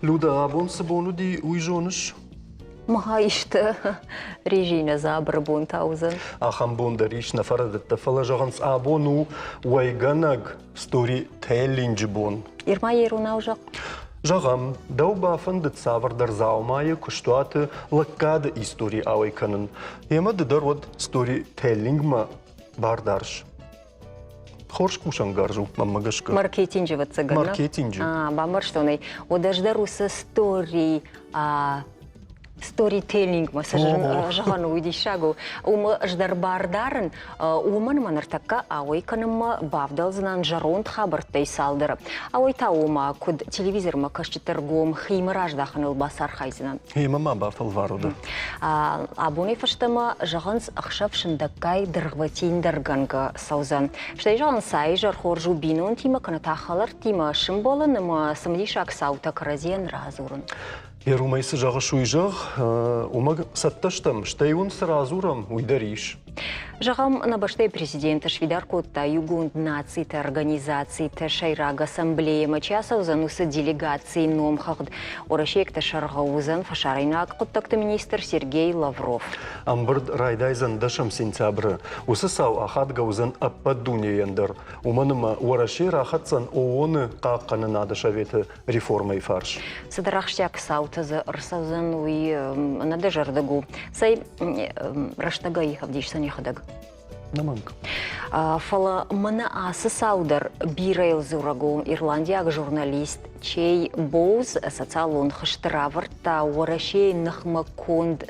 Люда абон сабону ди уйжоныш. Махаишты Режина Забрабун таузен. Ахам бондариш на фарадетта фалажаганс абону уайганаг стори теллинджи бон. Ирма еруна ужак. Жағам, дау бафандыт савардар заумайы күштуаты лаккады истори ауайканын. Ема дыдар вот стори теллинг ма бардарш. Хорш кушан гаржу, маммагашка. Маркетинджи вот цыгана. Маркетинджи. Бамар что он одаждаруса стори, сторителлинг ма сажан уйди шагу. Ждар бардарын уман манартака ауайканым бавдалзынан жарон хабартай салдыры. Ауайта ума куд телевизор ма кашчетергом химраждаханыл басар хайзынан. Ема ма бафал варуда. Абуни фаштама жаганс ахшав шындакай дыргватин дырганга саузан. Штай жаган сай жар хоржу бинун тима канатахалар тима шимболын ма самдишак саута каразиен разурын. Ерумайсы жағы шуйжақ, умаг сатташтам, штайун сразурам уйдариш. Жағам на баштай президента Швидаркотта югунд наций та организации та шайраг ассамблея мачаса узанусы делегации номхагд. Орашек та шаргаузан фашарайнак коттакты министр Сергей Лавров. Амбырд райдайзан дашам сентябры. Усы сау ахат гаузан аппадуне яндар. Уманыма ораше рахатсан ооны қаққаны нады шаветі реформай фарш. Садарахштяк саутазы рсаузан уй надежардагу. Сай раштага ихав дишсан ихадаг. Наманг. Фала мана асы саудар бирайл зурагу Ирландияг журналист чей боуз социалон хыштыравыр та орашей нахма конд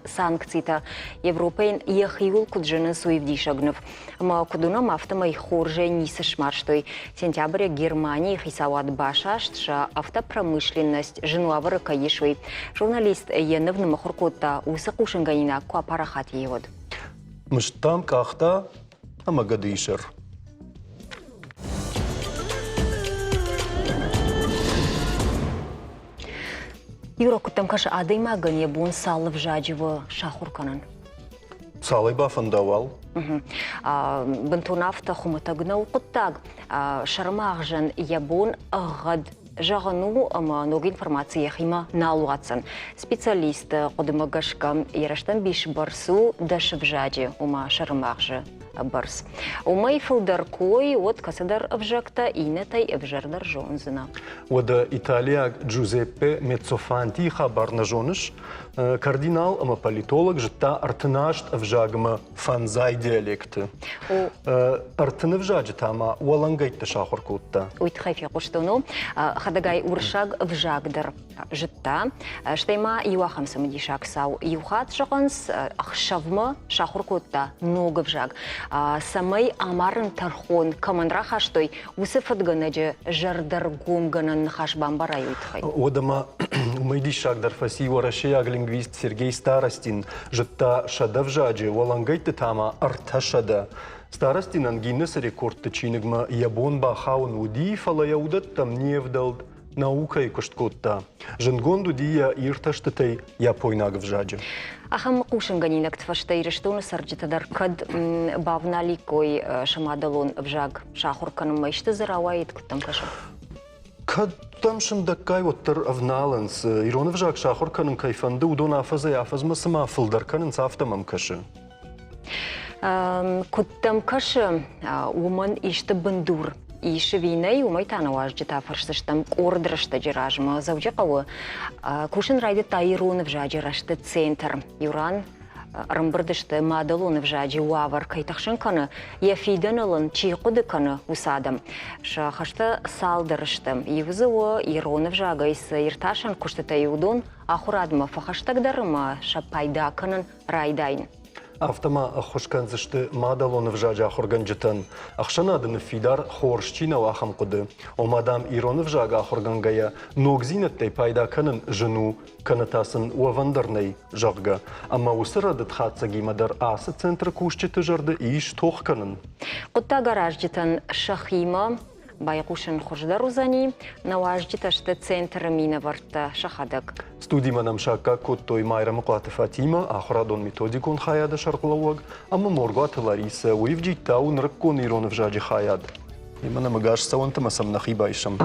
санкцита Европейн яхиул куджаны суевдишагнов. Ма кудуна мафтама и хорже нисышмарштой. Сентября Германии хисават башаштша автопромышленность женуавара каишвей. Журналист енывны махуркота усакушанганина куапарахат евод. Мыштам кахта амагадишер. Юрокутам каша адайма гане бун салов жаджева шахурканан. Салай бафандавал. Бентунафта хуматагна укуттаг шармагжан ябун агад жағану ама много информации яхима налуатсан. Специалист қодымагашка яраштан биш барсу дашып жаджи ума шармагжы барс. Умай фылдар кой от касадар авжакта инетай авжардар жонзына. Ода Италия Джузеппе Мецофанти хабарна жоныш, кардинал ама политолог жта артынашт авжагма фанзай диалекты. Артыны авжаджи тама уалангайтта шахуркутта. Уйтхайфи куштуну хадагай уршаг авжагдар жта, штайма юахам самадишак сау юхат шаганс ахшавма шахуркутта много авжаг. Самай амарын тархон командра хаштой усыфатганаджи жардаргум ганан хаш бамбарай уйтхай. Одама умайди шагдар фаси орашеяг лингвист Сергей Старостин жта шадавжаджи уалангайтта тама арташада. Старостин ангинес рекорд чинигма ябон бахаун уди фала яудат там невдалд наука и кошткотта. Женгонду дия ирташтатай япойнаг вжаджи. Ахам кушанганинак тваштай рештуны сарджитадар кад бавналикой шамадалон вжаг шахурканым майшты заравает кутам каша. Кад там шындакай оттар авналанс ироны вжаг шахурканым кайфанды удон афаза яфазма сама фылдарканын сафтамам каша. Кутам каша уман ишты бандур. Иши війней умайтана важджита фаршсыштам ордрашта жиражма завджакавы. Кушын райды тайруны вжаджи рашты центр. Юран рамбырдышты мадалуны вжаджи уавар кайтахшынканы яфиданылын чиқудыканы усадам. Шахашты салдырыштым. Евзы о ироны вжагайсы ирташан куштыта юдун ахурадма фахаштагдарыма шапайдаканын райдайн. Автома хошканзышты мадалоны вжаджа ахорганджитан. Ахшанадыны фидар хоршчина вахам куды. О мадам ироны вжага ахоргангая ногзинаттай пайда канын жену канатасын уавандарнай жагга. Ама усырады тхатса гимадар асы центр кушчиты жарды иш тох канын. Кутта гаражджитан шахима байқушын хождар узани, наважджиташты центр минаварта шахадак. Студима нам шакка коттой майра муқаты Фатима, ахрадон методикон хаяда шарқлауаг, ама моргаты Лариса, уивджитта унрыккон ироны вжаджи хаяд. Има намагаш сауантама сам нахибайшам.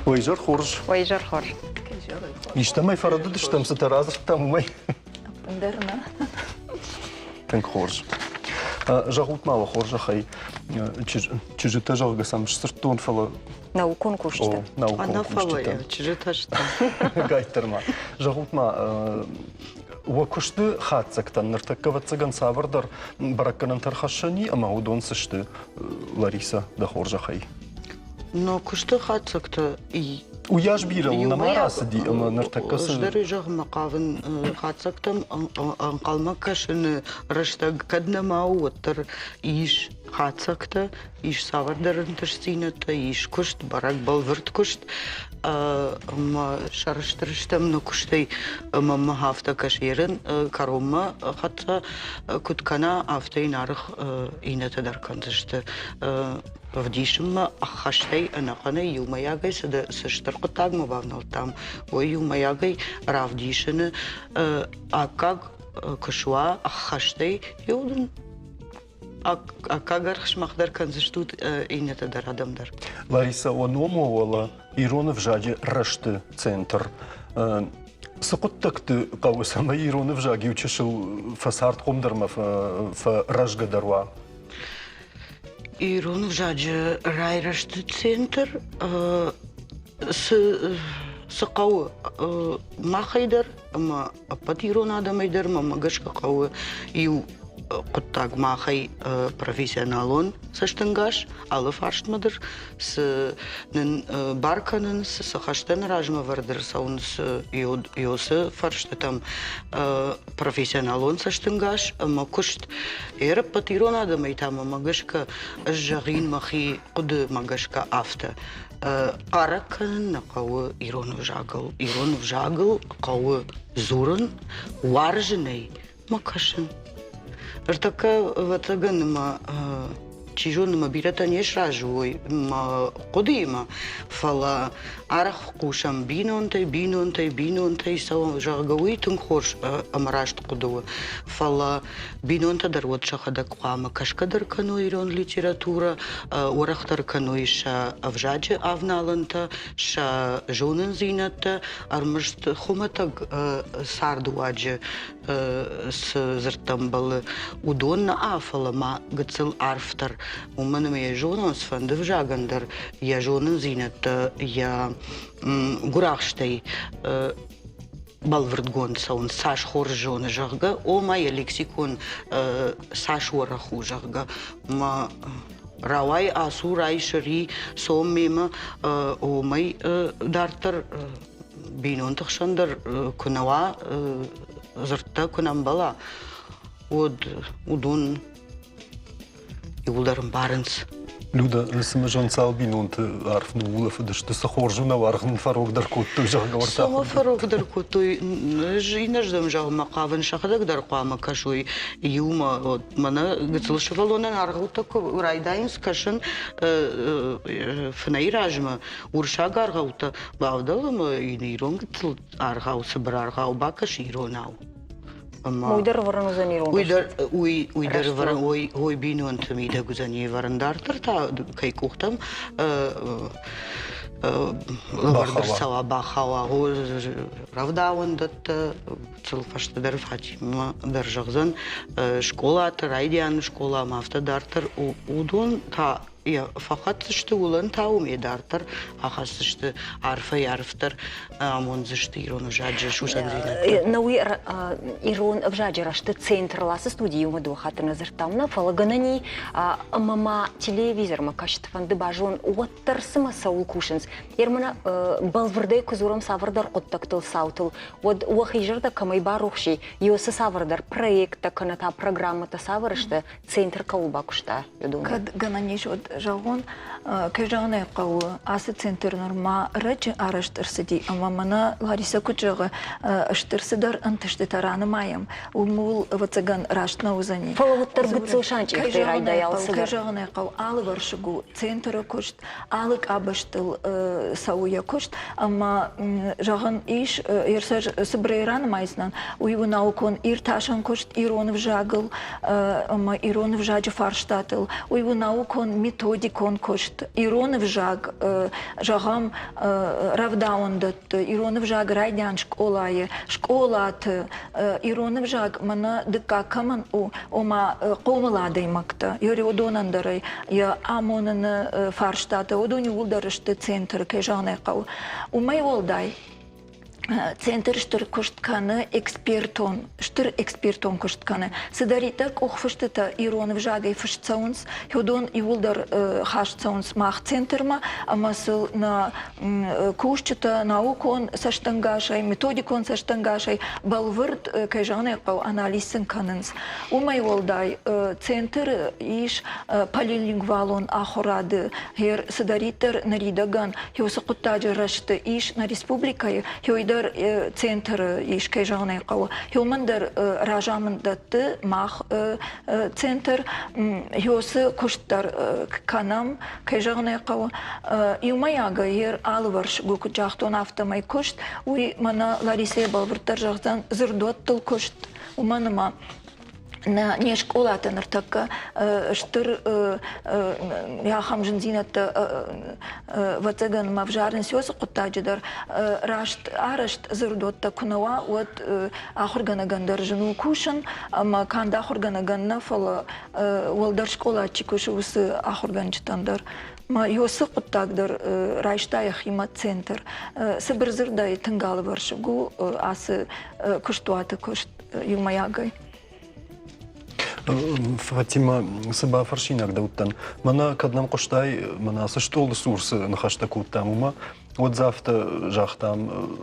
Ойжар хорж. Ой, жархор. Иштамай фараду диштам сатаразр тамумай. Дерна. Тен хорж. Жагут мало хоржа хай. Чужита жалга сам сыртон фала. Наукон кушта. Она фалая, чужита что? Гайтерма. Жагутма وكشت خاتك تنرتك وتسجن سافردر بركنا ترخشني أما هو دون سشت لاريسا دخورجا خي. Но кушты хатсакта и وياش بيرل نمارس دي أما نرتكس. ждары жаг мақавын хатсактам анқалмакашын раштаг кадна мауаттар иш хатсакта иш савардарын ташсината иш кушт барак балвырт кушт ма шарыштырыштам но куштай мама хафта кашерен карома хатса куткана автай нарых ината даркандышты вдишим ахаштай анахана юмаягай сыштырқытаг мабавнал там ой юмаягай равдишины а как кашуа ахаштай юдун а как архшмахдар канзыштут ината дар адамдар. Лариса ономовала ироны в жаде рашты центр. Сақыттақты қауысама ироны в жаге учешил фасарт қомдарма в рашга дарва. Ироны в жаде рай рашты центр сақауы махайдар, ама апат ирона адамайдар, мама гашка қауы иу Құттаг махай профессионалон саштынгаш, алы фарштмадыр, с барканын, с сахаштен ражма вардыр, саун с йосы фаршты там профессионалон саштынгаш, ама кушт эріп патирон адамай там, магашка жағин махи құды магашка авто. Қараканын нақауы ирону в жагыл, қауы зурын, варжынай, макашын. Артака ватаганма чижонма бирата не шражуй ма кодима фала арах кушам бинонтай сау жагауи тун хош амрашт кодуа фала бинонта дарвот шахада квама кашкадар кано ирон литература орахтар каноиша авжаджи авналанта ша жонын зината армышт хуматаг сардуаджи с зертамбалы удонна афала ма гцел арфтар уманым я жонос фандыв жагандар я жонын зината я гурахштай балвырдгон саун саш хор жоны жагга о май лексикон саш ораху жагга ма равай асу рай шри соммема о май дартар бинон тахшандар кунава зыртта кунамбала удун иулдарым барынс. Люда, смежон салбинунт арфну улаф, да что сахоржу на вархн фарок даркот той жагаварта. Сама фарок даркот той жинаждам жаг мақавын шахадак дарқама кашуй юма от мана гцлшвалонан аргутак райдайнс кашын фнаиражма уршаг аргаута бавдалма инирон гцл аргаусы бір аргау бакаш иронау. Уйдар варан узанирон. Уйдар варан ой бинон тмида гузани варандартар та кай кухтам лавардар сава бахава равдауандат цылфашты дар Фатима дар жагзан школа райдиан школа мафтадартар удун та я фақат зышты улан тауме дартар ахасышты арфа ярфтар амон зышты ирон жаджа шушан зинат. Науи ирон вжаджа рашты центр ласы студию мы дуахаты назыртамна фалаганани мама телевизор макашты фанды бажон уаттарсыма саул кушинс. Ермана балвырдай кузурам савардар коттактыл саутыл. Вот уахижарда камай барухши йосы савардар проекта каната программата саварышты центр каулбакушта. Кад гананиш от жагон кежаны кау асы центр норма рачы араштырсыди ама мана Лариса кучага аштырсыдар антышты тараны маям улмул вацаган раштна узани Фалавуттар гыцыл шанчик райда ялсыдар. Кежаны кау алы баршыгу центр кушт алык абаштыл сауя кошт, ама жаган иш ерсаж сбрейран майснан, уйву наукон ир ташан кошт ирон в жагл, ама ирон в жаджи фарштатл, уйву наукон методикон кошт, ирон в жаг, жагам равдаундат, ирон в жаг райдян школае, школат, ирон в жаг мана дыка каман ома комаладай макта, юри одонандарай, я амонан фарштата, одони улдарышты центр кежане кау. Умай волдай. Центр штыр коштканы экспертон, штыр экспертон коштканы. Сыдаритак охфыштыта ирон в жагай фыштсаунс, хёдон иулдар хаштсаунс мах центрма, амасыл на кушчыта наукон саштангашай, методикон саштангашай, балвырд кайжаны кау анализсын канынс. Умай волдай центр иш полилингвалон ахорады, хер сыдаритар наридаган, хёсы куттаджы рашты иш на республикае, хёйда центр ишкай жаны кау. Хёмандар ражамындатты мах центр хёсы куштар канам кай жаны кау. Юмаяга ер алварш гук жахтон автомай кушт. Уй мана Лариса балвыртар жахтан зырдоттыл кушт. Уманыма на не школа тенертака штыр я хамжин зинат ватаган мавжарен сёс куттадждар рашт арашт зырдотта кунава вот ахургана гандар жну кушан ама канда ахургана ганна фала волдар школа чикушус ахурганчтандар ма ёсы куттагдар райштай хима центр сыбырзырдай тынгалы баршыгу асы куштуаты кушт юмаягай. Фатима сыба фаршинак дауттан. Мана каднам коштай, мана сыштол сурсы нахашта куттамума. Вот завтра жахтам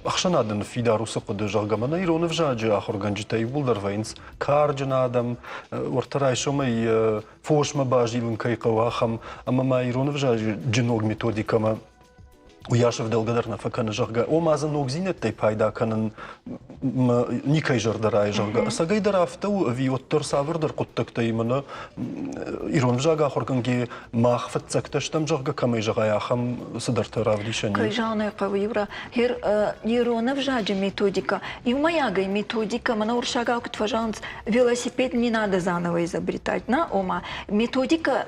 ахшанадын фидарусы куды жагамана ироны в жаджи ахорганджитай булдар вайнс карджанадам ортарай шомай фошма бажилын кайкавахам амама ироны в жаджи джиног методикама Уяшев Делгадарна факана жага. Омазан ногзинеттай пайда канан никай жардарай жага. Сагайдарафтау ви оттор савырдар куттактай мана ирон жага хорганги махфатсакташтам жага камай жага яхам сыдартаравдишани. Кай жаны кавивра хер иронов жаджи методика. И умаягай методика мана уршага кутважанц велосипед не надо заново изобретать. На ома методика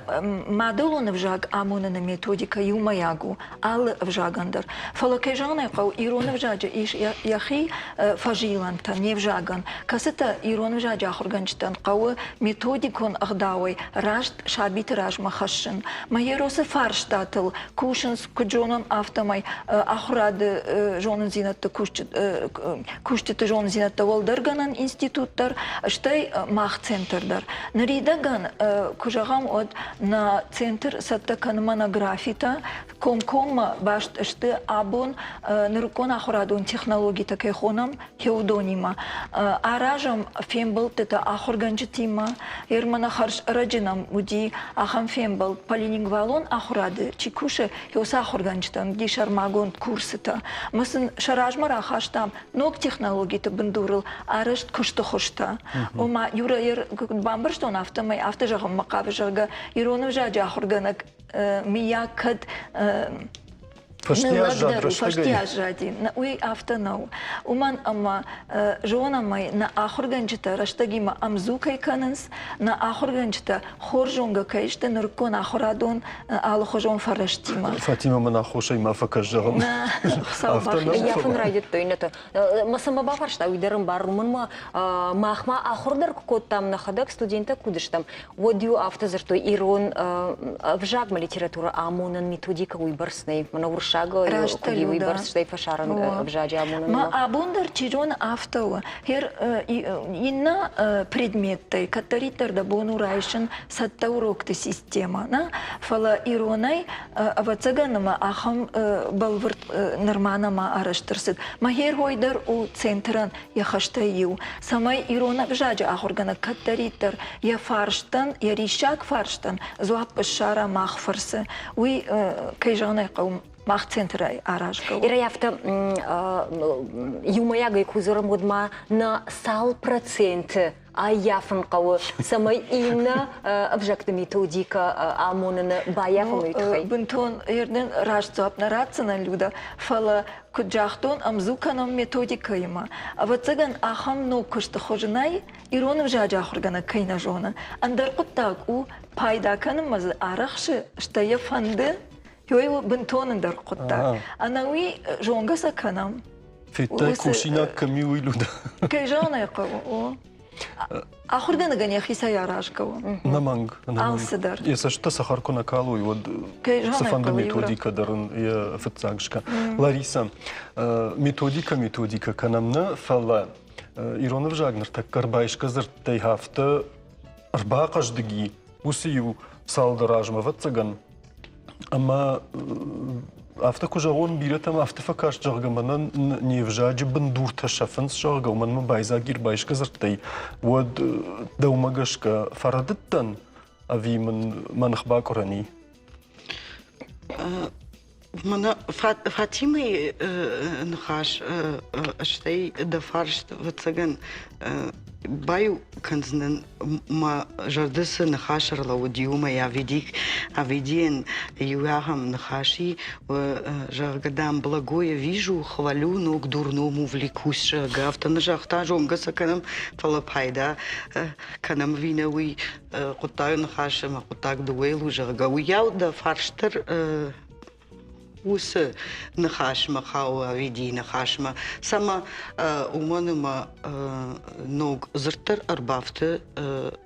мадолонов жаг амунана методика и умаягу. Ал в жаг Гандар. Фалакежаны кау иронов жаджа иш яхи фажиланта не в жаган. Касыта иронов жаджа ахурганчтан кау методикон ахдауй рашт шабит раж махашын. Майеросы фарштатыл кушынс куджоном автомай ахурады жонын зинатты куштыты жонын зинатты волдарганан институттар штай мах центрдар. Наридаган кужагам от на центр саттакан монографита комкома баш шты абон ныркон ахурадун технологии такой хонам хеудонима аражам фембл тета ахурганчтима ермана харш раджинам уди ахам фембл полилингвалон ахурады чикуше хеуса ахурганчтан дишармагон курсыта мысын шаражмара хаштам ног технологии та бындурыл арышт кушты хошта ома юра ер бамбырштон автомай автожагам макавжага иронов жаджа ахурганак мия кад Фаштияжади, на уй автонау. Уман ама жонамай на ахурганчита раштагима амзукай кананс, на ахурганчита хоржонга кайште нуркон ахурадон алхожон фараштима. Фатима мана хошай мафакажагам. Я фунрайдет тойнета. Масама бафаршта уйдерым барумынма махма ахурдар коттам нахадак студента кудыштам. Водю автозартой ирон в жагма литература амонан методика уйбарсней. Мана урша Куди барстай фашаран обжаджа амунан. Ма абундар чижон автоу. Хер инна предметтай, катаритар да бону райшин сатта урокты система. На фала иронай авацаганама ахам балвырт норманама араштырсыд. Ма хер хойдар у центран я хаштаю. Самай ирона обжаджа ахоргана катаритар я фарштан, я ришак фарштан. Зуап шара махфарсы. Уй кайжанай каум. Мах центрай аражгал. Ираявта юмаяга и кузором годма на сал процент аяфын қауы, самай иына обжекты методика амонына баяфын өйтхай. Бунтон ерден рашцоп нарацина люда фала куджахтон амзуканам методика има. А вот цыган ахам но кушта хожинай иронов жажа хургана кайна жона. Андар куттак у пайда каным маз арахши штая фанды йой бунтон андар куттак. Анауи жонгаса канам. Фиттай кушина камиуи люда. Кай жона яқау. Ахургана ганя хиса ярашкау. Наманг. Алсидар. Если что, сахарку накалуй, вот сафанда методика дарун я фитцагшка. Лариса, методика канамна фала. Иронов жагнер так карбайшка зырттай хафта арба каждыги усию салдаражма ватцаган. Ама Афта он бирет, ама афта факаш жаргамана не вжаджи бандурта шафанс жаргаман ма байза гирбайшка зырттай. Вот даумагашка фарадыттан ави манахба корани. Мана Фатимой нахаш штей да фарш ватсаган баю канзнен ма жардысы нахашарла удиума я виден юахам нахаши жаргадам благое вижу хвалю но к дурному влекусь гафта на жахта жонгаса канам фалапайда канам винауи кутаю нахашама кутак дуэлу жаргау яу да фарштер усы нахашма хауа види нахашма сама уманыма ног зыртыр арбафты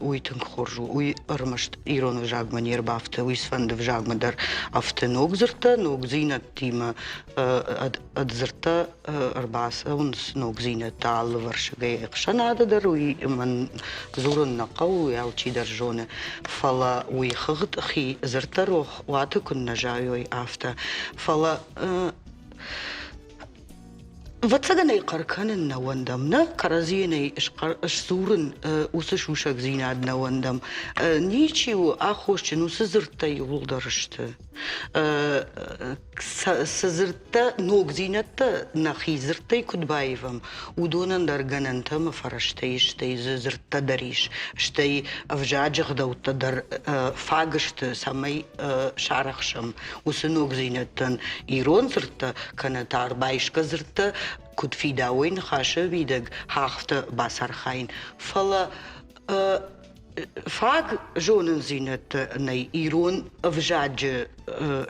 уйтын хоржу уй армашт ирон вжагма не арбафты уй сванды вжагма дар афты ног зырта ног зина тима ад зырта арбаса он ног зина тал варшагай шанада дар уй ман зурын нақау ялчи дар жоны фала уй хыгт хи зырта рох ваты кун нажай афта фала ватсаганай карканын навандамна каразиенай шсурын усы шушак зинад навандам ничего ахошчин усы зырттай улдарышты сызыртта ног зинатта нахи зырттай кудбаевам удонан дарганан тама фараштай штай зыртта дариш штай вжаджах даутта дар фагышты самай шарахшам усы ног зинаттан ирон зыртта канатар байшка зыртта куд фидауин хаша видаг хахта басархайн фала фаг жонен зинатта най ирон вжадж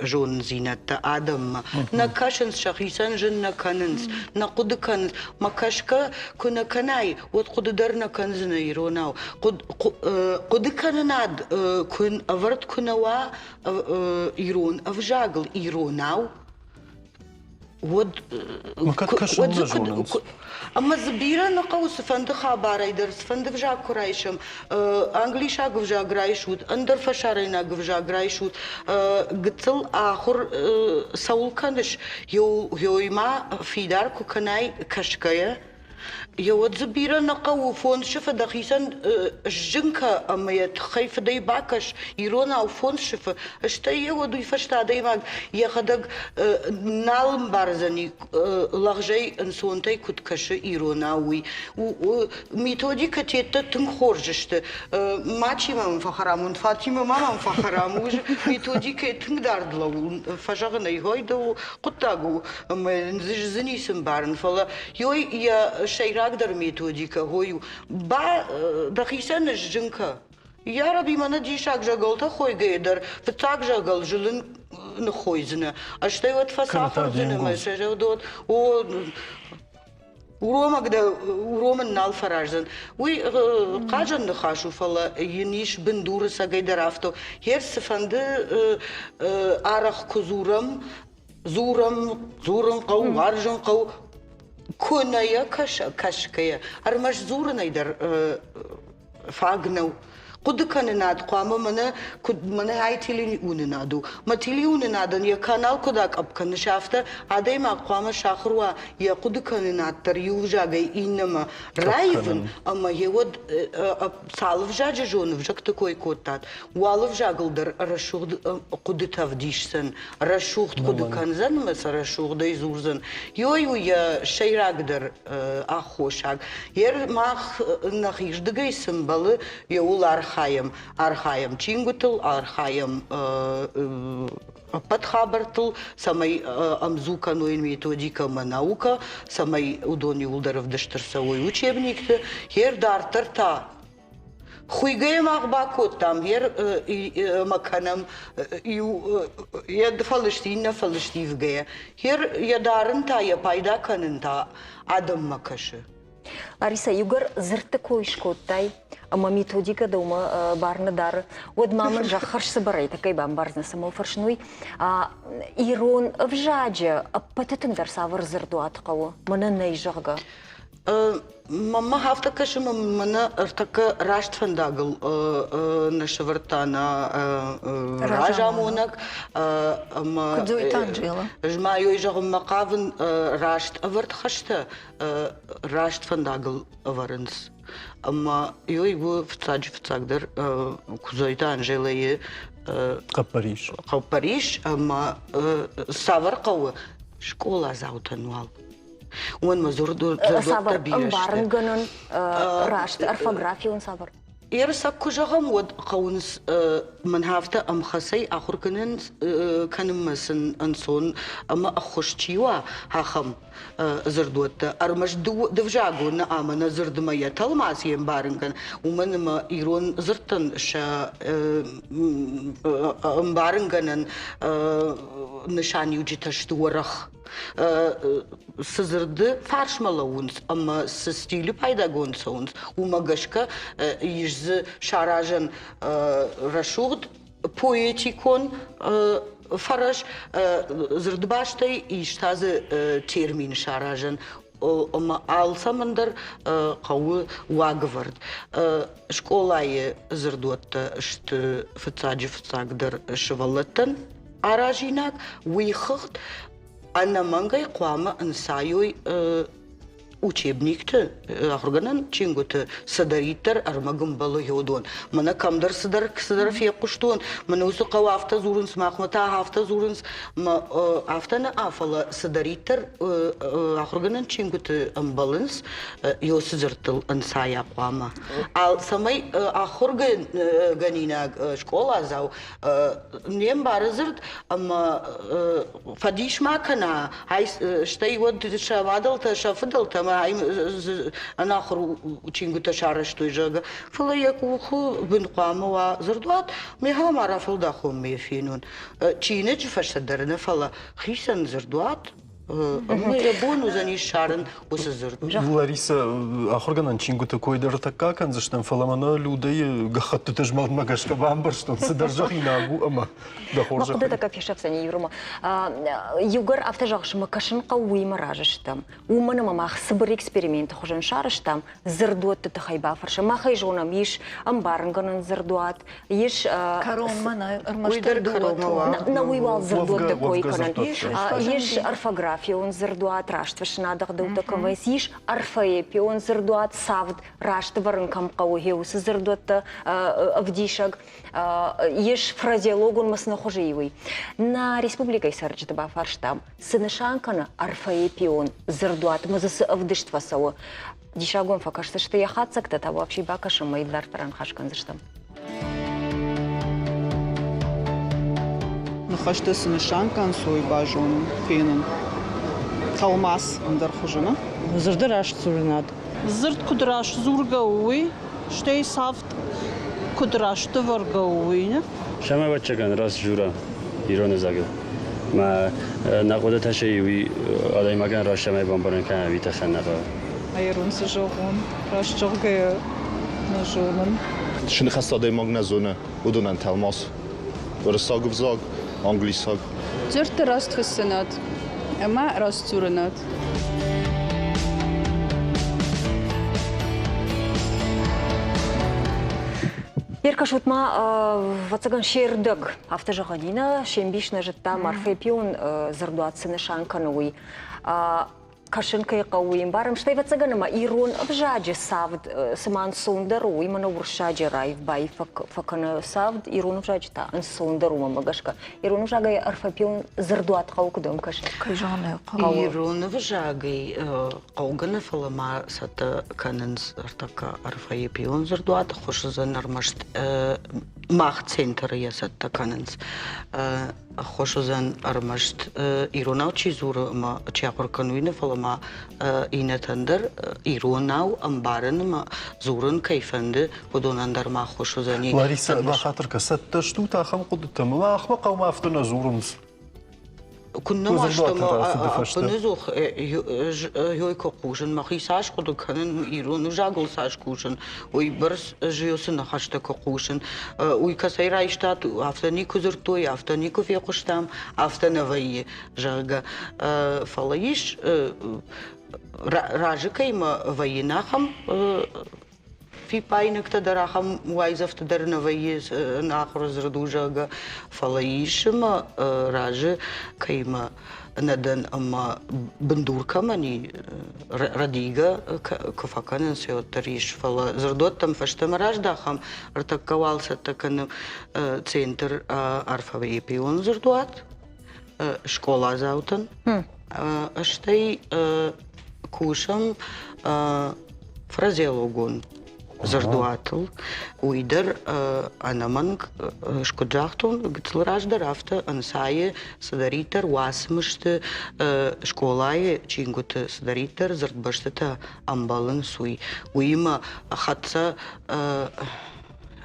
жонен зинатта адам на кашенс шахисан жен на каненс на кудыканс макашка куна канай вот кудыдар на канзна иронау кудыканад кун аварт кунава ирон вжагл иронау вот أما زبيرة نقوس فند خبر يدرس فند فجا كرايشم أنجليش أجفجا كرايشود أندر فشارينا أجفجا كرايشود قتل آخر سول كانش يو ما في دار كناي كشكاية يود زبيرة نقو فون شفا دخيسان جنكا أما يتخيف داي باكش يرونا أو فون شفا اشتاي يودو يفشتا داي ماك يخدق نالم بارزاني لغجاي انسونتاي كتكش يرونا وي ميتوديكا تيتا تنخورجشت ماشي مام فخرامون فاتيما مام فخرام وج ميتوديكا تنقداردلو فجاغنا يهويدو قطاقو أما نزجزني سنبارن فلا يوي يا شيراك در методика гою ба дахисан жинка я раби мана дишак жагалта хойге дар фтак жагал жилин нхойзна а что вот фасафа зина машера дот о урома гда уромен нал фараждан уй кажан нхашу фала ениш бендура сагайдар авто херс фанды арах кузурам зурам қау варжан қау كونايا كشكايا أرمش زورنا يدر فاغنو قد كان ناد قامة من هاي تيلي وننادو ما تيلي وننادن يا كانال كداك أب كان شافته عادي ما قامة شاخروا يا قد كان ناد تريو جاي إنما رايفن أما يود صالف جاج جون في جك تكوي كوتات والف جاقل در رشوق قد تفديش سن رشوق قد كان زن مس رشوق داي زورزن يو يا شي راقدر أخوشاق ير ما نخيش دقي سنبال يقول أرخايم تشينغوتل أرخايم подхабартл самай амзука но и методика наука самай удони улдаров дыштырсовой учебник хер дартырта хуйгая мағбакот там хер маканам яд фалыштина фалыштивгая хер ядарын та я пайда канынта адам макашы Лариса, югар зырты койшкоттай, ама методика дома барны дар. Вот мамын жахарш собарай, такай бам барзна самофаршнуй. Ирон вжаджа, патетын дар савар зырду атқау, мана нейжага. Мама хафта каши мана артака рашт фандагл на шавартана ражамунак Кудзуйтан жила. жма йой жагым макавын рашт аварт хашта рашт фандагл аварынс. Ама йой бу вцагдыр кузойтан жила Париж, ама савар кауы школа заутануал. Он мазурду савар барнганын рашт орфография он савар. Ерсак кужагам вот каунс манхафта амхасай ахурканын канымасын ансон ама ахушчиwa хахам зырдуатта армаш дывжагу на амана зырдымая талмас ем барынган уманыма ирон зыртын ша барынганын нышан юджиташтуарах сызырды фаршмалауынс, ама с стилю пайдагонсауынс. Умагашка ижзы шаражан рашугд поэтикон фараш зырдбаштай иштазы термин шаражан. Ама алсамандар кауы вагвард. Школайы зырдуатта шты фцагдар шывалаттан аражинак уйхыхт Анна мангай қуама ынсайой учебникті ағырғанан чинготы садариттар армагым балы еудуан. Мана камдар садар фек құштуан. Мана осы қау афта зурынс, мақмата афта зурынс, афтаны афала садариттар ағырғанан чинготы амбалынс еосы зыртыл ынсая қуама. Ал самай ағырғы ганина школа зау нем бары зырт, ама фадиш макана, штай вот шавадалта, шафыдалта, أنا آخر وشين قلت شعرش تويجا فلا يكوخو بن قاموا زردوات ميها ما رافل داخل ميفينون تشينج فشدرنا فلا خيسن زردوات أما يبونو زني شارن وسزرد. Лариса, ахорганан чингута койдар така кан заштан фаламана людей гахатты тежмал магашка бамбар что содержах инагу ама да хоржа. Мақда така фишапсани юрума. Югар автожахш макашын қауи маражыштам. Уманы мамах сыбыр эксперимент хожан шарыштам зырдуат ты хайба фарша махай жонам иш амбарынганын зырдуат иш Каромана армаштар на уйвал зырдуат ты койканын иш орфография он зырдуат рашт вышнадах даута кавайс иш орфоэпия он зырдуат савд рашт варынкам қауы хеусы зырдуатты авдишаг иш фразеолог он масына хожеевый. На республикой сардждаба фарштам сынышанкана орфоэпия он зырдуат мазысы авдыштвасау. Дишагон факашты что я хатсак та вообще бакашым майдлар таран хашкан зыштам. Нахашты сынышанкан сой бажон фенен. Талмас андар хожана. Зырдыраш сурнат. Зырт кудраш зургауи, штей сафт кудраш товаргауи. Шамай бачаган раз жура ирон загил. Ма нақода ташеюи адаймаган раз шамай бамбаран кан вита ханнаба. Айрон сжогон, раш жогая на жонан. Шин хастадай магна зона удонан талмас. Варсаг взаг англисаг. Зырт раст хсенат. Ама раст сурнат. Еркашутма вацаган шердык автожаганина, шембишна житта марфепион зардуатсыны шанкановый. Кашинка и кауим барам, что и вацаганама ирон обжаджи савд саман сондару, именно уршаджи райв бай факана савд ирон обжаджи та ан сондару мамагашка. Ирон обжагай арфепион зардуат каукудом каш. Кайжаны кау. Ирон обжагай каугана фалама сата каненс артака арфаепион зардуат, хошазан армашт мах-центр ясата каненс. Хошазан армашт иронау чизура ма чакуркануина фалама инатандер иронау амбаран ма зуран кайфанды удонандар ма хошазани. Лариса بخاطر كسات شتو تاخم قدت ما أخبق أو ما أفتنا زورنس. كنا ماشتما بنزوخ يويكو قوشن ما خيساش قدو كانن إيرون وجاقل ساش قوشن ويبرس جيوسن خاشتك قوشن ويكسي رايشتات أفتني كزرتوي أفتني كفي قشتام أفتنا وي جاقا فلايش راجكي ما ويناخم في باينك تدرهم وايزف تدرنا ويز ناخر زردوجا فلايشما راج كيما ندن اما بندوركا ماني رديغا كفاكان سيو تريش فلا زردوت تم فشتم راج داخم ارتكوال ستكن центр арфавепион زردوات школа заутен штей кушам фразеологон зардуатл уйдер анаманг шкоджахтон гцлраждер авто ансае садаритер васмышты школае чингуты садаритер зардбаштата амбалын суй уйма хатса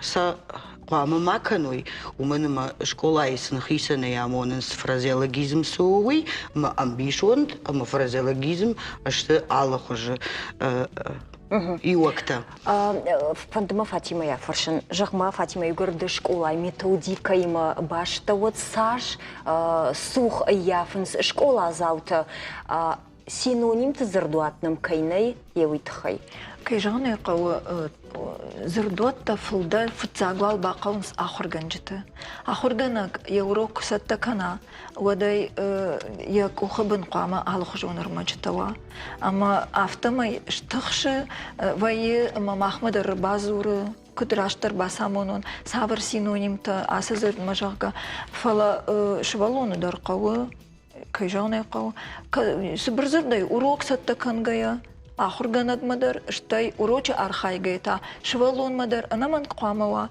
са Quama macanui, uma escola isso na risa nem há monens fraseologism sui, uma ambition, uma fraseologism, até alla coisa и уакта. Фандома Фатима я фаршин, жахма Фатима югарды школа методика има башта вот саш сух яфнс школа заута синоним ты зардуатным кайнай явитхай. Кайжаны кау зардуатта фулда футзаглал бақаунс ахурганжыты. Ахурганак еврок саттакана waday як ухабын қама алхужон армачтава. Ама автомай штахшы вайы Махмад Рбазуры кудраштар басамонон савр синонимта асазыр мажага фала швалоны дарқавы кайжаны қау сыбырзырдай урок саттакангая Ахурганат мадар, штай урочи архайгайта, швалон мадар, анаман квамава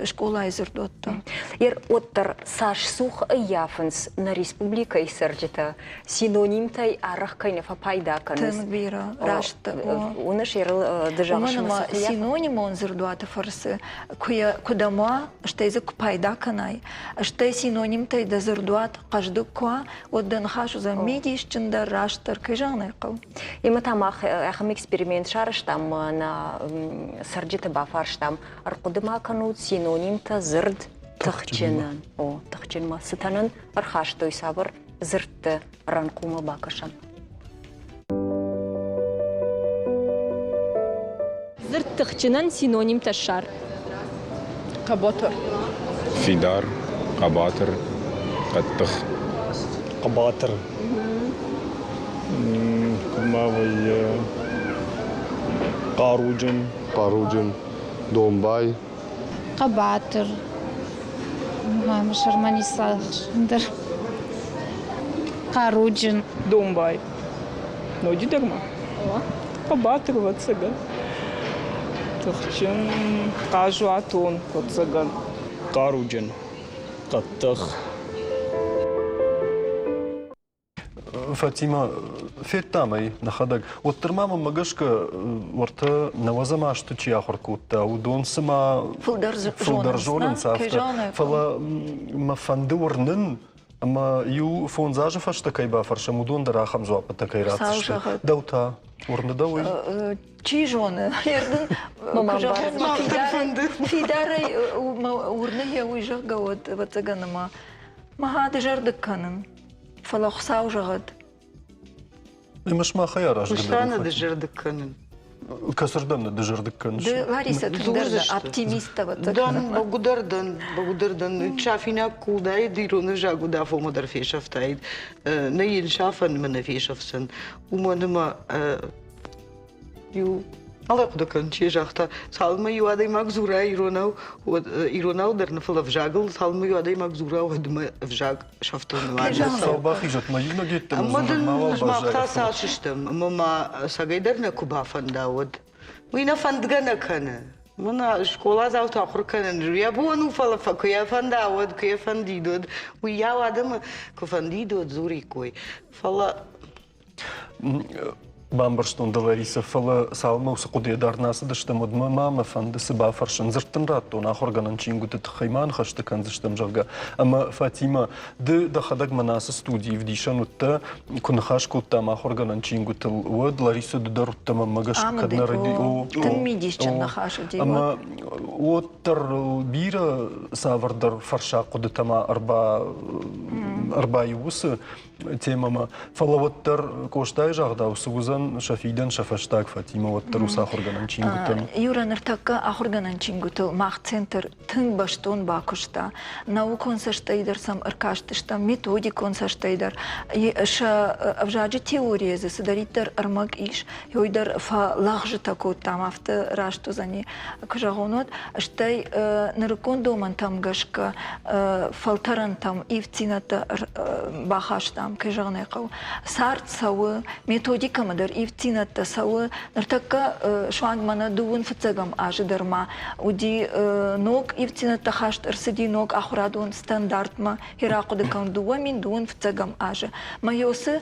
школа изердотта. Ер оттар саш сух яфнс на республика и сърджета синонимтай арахкайна фапайдаканс. Тенбира, рашта. Унаш ерл държаваш масах яфн. Синоним он зердуата фарсы, кудама штай за купайдаканай, штай синонимтай да зердуат каждый ква, отдан хашу за медийщиндар раштар кайжанайкал. Има тамах Ахам эксперимент шарыштам на сарджита бафарштам арқудыма канут синонимта зырд тахченан. О, тахченма сытанын архаштой сабыр зырдты ранкума бакашан. Зырд тахченан синонимта шар. Каботер. Фидар, кабатер, аттах. Кабатер. Мавай Qarucin, Dombay. Qabater. Мама Шарманиса. Qarucin. Dombay. Ноги дерма. Qabater ватсаган. Тахчин кажуатон ватсаган. Qarucin. Qattах. Фатима, феттамай нахадаг. Вот термама магашка ворта навазама что чья хоркута удон сама фулдар жолен сафта. Фала мафандурнен ама ю фон зажа фашта кайба фарша мудон дара хамзуа такай ратшта. Даута урна дауй. Чи жоны? Ерден фидарай урна я уйжага вот ватаганама. Махады жардыкканын. فلا خساو جغد مش ما خيار مش أنا دجردكنن Касырдан да жырдык кыныш. Лариса Тындерда оптимистова. Дан багудардан чафина кулдай дирона жагу да фома дар фешафтайд. Не ин шафан мене фешафсен. Уманема ю але кудакан чежахта салма ю адай магзура иронау дерна фала вжагл салма ю адай магзура вадма вжаг шафтон вада. Салбах ижат майна гетте. Амадан махта сашиштем. Мама сагайдерна кубафан давод. Уйна фандгана кана. Мана школа завтра ахурканан. Я буану фала факу я фандавод, ку я фандидод. Уя вадам ку фандидод зурикой. Фала Бамбарштон да Лариса фала салма уса кудия дарнасы да штам одма мама фанды сыба фаршан зыртын ратто на хорганан чингуты тхайман хашты кан зыштам жавга. Ама Фатима да хадаг манасы студии в дишанутта кунхаш кутта ма хорганан чингуты уад Лариса да дарутта мамагаш кадна радио. Тын мидишчен нахашу ди. Ама оттар бира савардар фарша куды тама арба юсы темама фалаваттар коштай жагда усугузан шафидан шафаштаг Фатима ваттар уса хорганан чингутан. Юра нартакка ахорганан чингутал мах центр тын баштон бакушта. Наукон саштайдар сам аркаштышта методикон саштайдар. Ша авжаджи теория засадаритар армаг иш. Йойдар фа лахжи тако там авто рашту зани кажагонот. Штай наркон доман там гашка фалтаран там ивцината бахаштам кажагнекау. Сарт савы методика мадыр ивцината савы нартакка швангмана дуун фцегам ажидарма. Уди ног ивцината хашт арсиди ног ахурадун стандартма хиракудыкан дуа мин дуун фцегам ажи. Майосы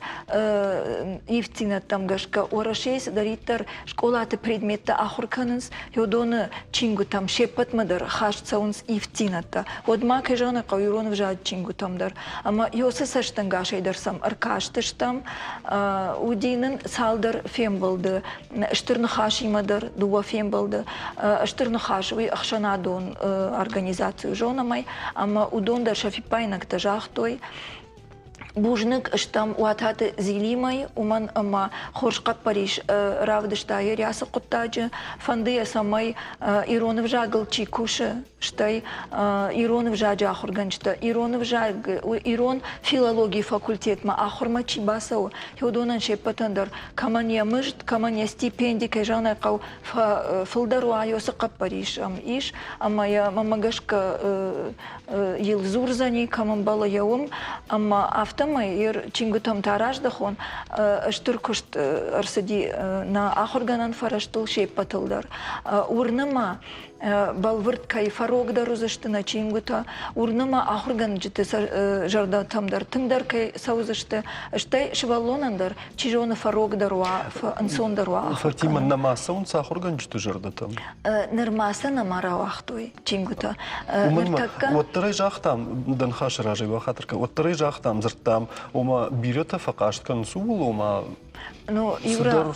ивцинатам гашка орашейс даритар школаты предметта ахурканынс йодоны чингу там шепат мадыр хашт саунс ивцината. Одма кажагнекау юрон вжад чингу тамдар. Ама йосы саштан гашайдар сам аркаштыштам удинын салдар фем болды. Штырны хаш имадар дуа фем болды. Штырны хаш уй ахшанадон организацию жонамай. Ама удондар шафипайнак тажахтой. Бужнык штам уататы зилимай уман ама хоршкап Париж равдышта ярясы куттаджы фандыя самай иронов жагыл чикуши штай иронов жаджы ахурганчта иронов жаг ирон филологии факультетма ахурма чибасау худонан шепатандар камания мыжт камания стипендий кежана кау фылдару айосы кап Париж ам иш ама я мамагашка йылзурзани камамбала яум ама автомай ер чингутам тараждахон штуркушт арсади на ахорганан фараштыл шепатылдар урныма балвырт кайфарог да розышты на чингута урныма ахурган жыты жарда тамдар тыңдар кай саузышты штай швалонандар чижоны фарог даруа ансон даруа Фатима намаса он сахурган жыты жарда там нырмаса намара вахтой чингута вот тарай жахтам дан хашра жива хатырка вот тарай жахтам зыртам ома бирета факашткан сул ома Ну, Юра,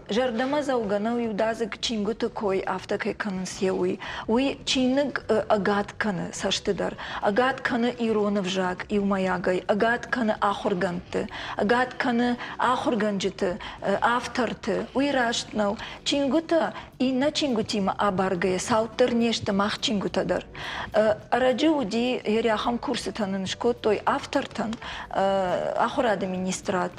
жардама зауганау юдазык чингу такой автокай канын сеуи. Уи чиныг агат каны саштыдар. Агат каны иронов жаг иумаягай. Агат каны ахурганты. Агат каны ахурганжыты. Авторты. Уи раштнау. Чингута и на чингутима абаргая. Сауттар нешта мах чингутадар. Араджи уди яряхам курсы танын шкотой автортан ахурады министрат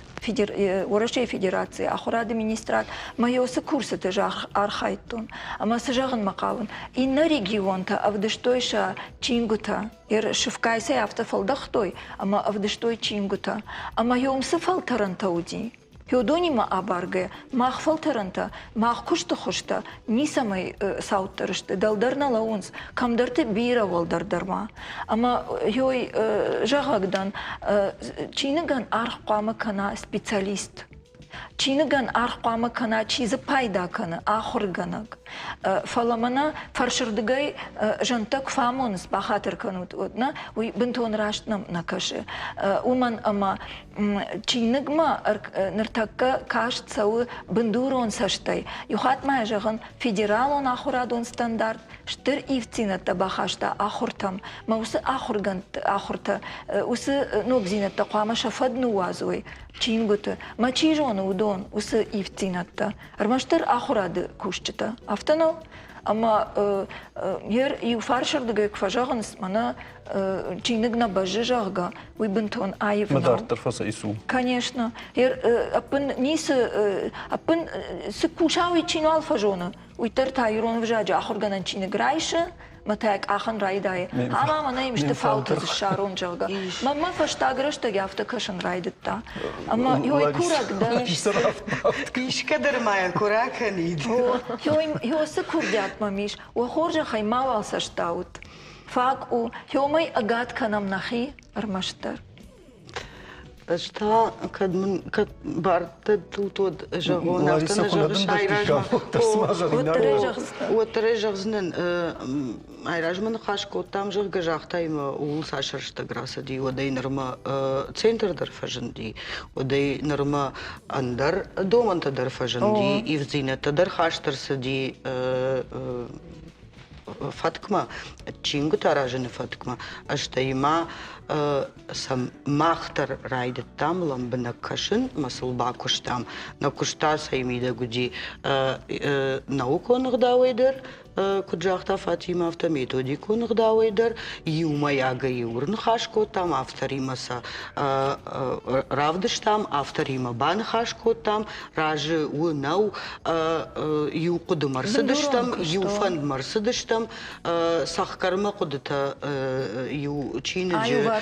Урашей Федерации ахурады министрат майосы курсы тежах архайтун ама сажагын макалын и на регионта авдыштойша чингута ер шифкайсай автофалдахтой ама авдыштой чингута ама йомсы фалтаранта уди Хеодонима абарге мах фалтаранта мах кушты хушта ни самай сауттарышты далдарна лаунс камдарты бира волдардарма ама йой жагагдан чиныган арх кама кана специалист чинган архвама кана чизы пайда кана ахурганак. Фаламана фаршырдыгай жантак фамонс бахатыр канут одна, уй бентон раштнам накаши. Уман ама чингма нартакка каш цау бендурон саштай. Юхат майжаган федералон ахурадон стандарт, штыр ивцинатта бахашта ахуртам, ма усы ахургант ахурта, усы нобзинатта қуама шафадну вазуй. Чингуты, ма чижону удон усы ивцинатта. Армаштыр ахурады кушчыта. Автанал, ама ер ю фаршырдыгы кфажагынс мана чингна бажыжага, уй бентон айвнал. Мадар тарфаса ису. Конечно. Апын нисы апын сыкушави чинал фажона. Уйтар тайрон вжаджа ахурганан чины грайшы. Матак ахан райдай. Ама мана имште фаута за шарон джалга. Мама фаштаграшта яфта кашан райдетта. Ама йой курак да. Ишкадыр мая курака нид. Йой се курдят мамиш. У хоржа хаймавал саштаут. Фак у йомай агат канам нахи армаштар. Šta kad bar te tu tod žagon aftana žagšajražma otrežagznen ayražman xaşko tam jag gajaxtayma ul saşarşta grasadi oday nırma centerdir fajindi oday nırma andar domantadir fajindi ivzinatadir xaştırsadi Fatkma, čingu taražene Fatkma, a šta ima sam mahtar rajde tam, lambe na kašen, masalba kuštam, na kušta sa im ide gudi nauko nagdavajder, kuđahta Fatima afta metodiku nagdavajder, juma jaga jurn haško tam, aftar ima sa ravdeš tam, aftar ima ban haško tam, raže u nau, ju kudu marsadeš tam, ju fand marsadeš tam, sahkarma kudita ju činđe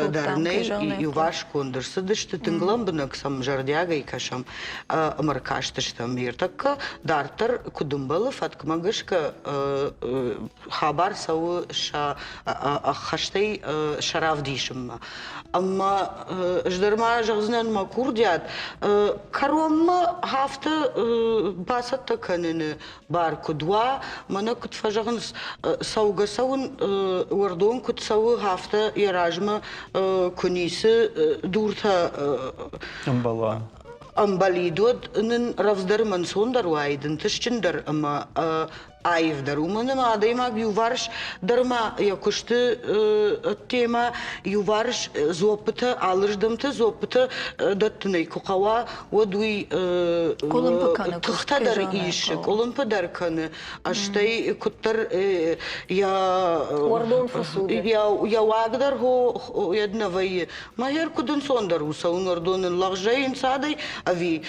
darne, ju vaš kondrsadeš, te tinglam benak sam žardjaga i kašam markašteš tam, jer taka dartar kudumbala Fatkma gashka habar savu haštej šaravdişim. Ama jdarma jagznan ma kurdiyat karomma hafta basat takanını bar kudwa mana kutfajagns sauga savun wardon kut savu hafta yarajma kunisi durta Ambala. Амбалидоднын равздарман сондар уайдын тышчындар ама айвдар уманы мадайма юварш дарма якушты тема юварш зопыта алырдымты зопыта даттынай кукава одуй тыхтадар иши колумпадар каны аштай куттар я я вагдар хо яднавай махер кудын сондар усаун ордонын лагжайын садай ави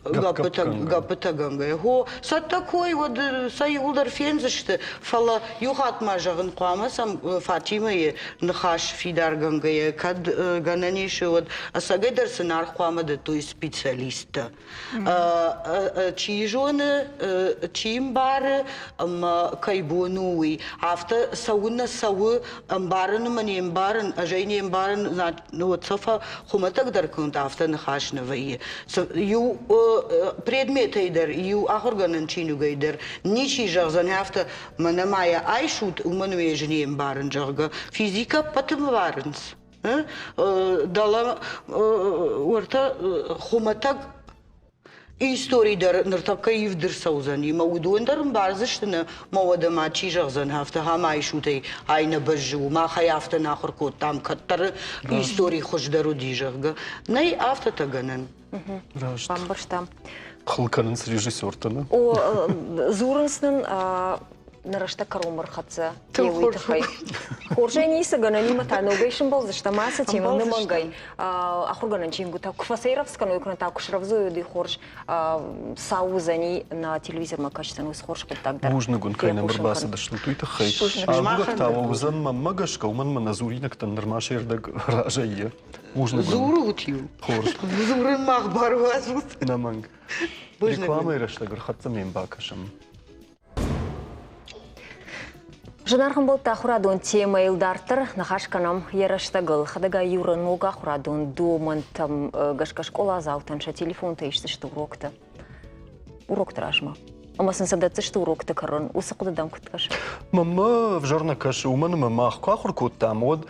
Гапыта ганга. Го сат такой вот саюлдар фензиште фала юхатма жагын куамасам Фатимае нахаш фидар ганга кад гананиши вот асагайдарсын архуамады той специалиста. Чижоны чимбары кайбонуи авто сауна сау амбарын манем барын ажайнем барын вот сафа хуматак даркунт авто нахашнавае. Ю предметы идер, ю ахорганын чинуга идер, ничи жагзан хафта манамая айшут умануе жнеем барын жагга, физика патым варынс. Дала орта хуматак историйдар ныртакка ивдир саузан, има удуэндарым барзыштыны мавадама чи жагзан хафта хама айшутай айна бажу, маха яфта нахор кот там каттары историй хождару дижагга. Най афта таганын. Бамбарштам. Хылканын режиссертаны. О зурынсның нарашта каромар хатса евитахай. Хоржай ниса гана нима тайно бейшин бол зашта маса тема нымангай. Ахурганан чингута кфасейровскано икна так шравзую ди хорж саузани на телевизор макачтан ус хорж так. Можно гонкайна барбаса дашлу туйтахай. Агугтава узан мамагашка уман маназуринактан нормашердаг ражайе. Зурутью. Хорж. Зурын махбар вазут. Наманг. Реклама ирашлагар хатса мен бакашам. Жанархан болта хурадун тема илдартыр, нахашканам ярыштагыл, хадага юрын олга хурадун домантам гашка школа заутанша телефон тейшті урокты. Уроктыр ашма. Амасын садатсы шты урокты карын, усы кудадам күткашы. Мама в жарна кашы, уманы мама ахур коттам, од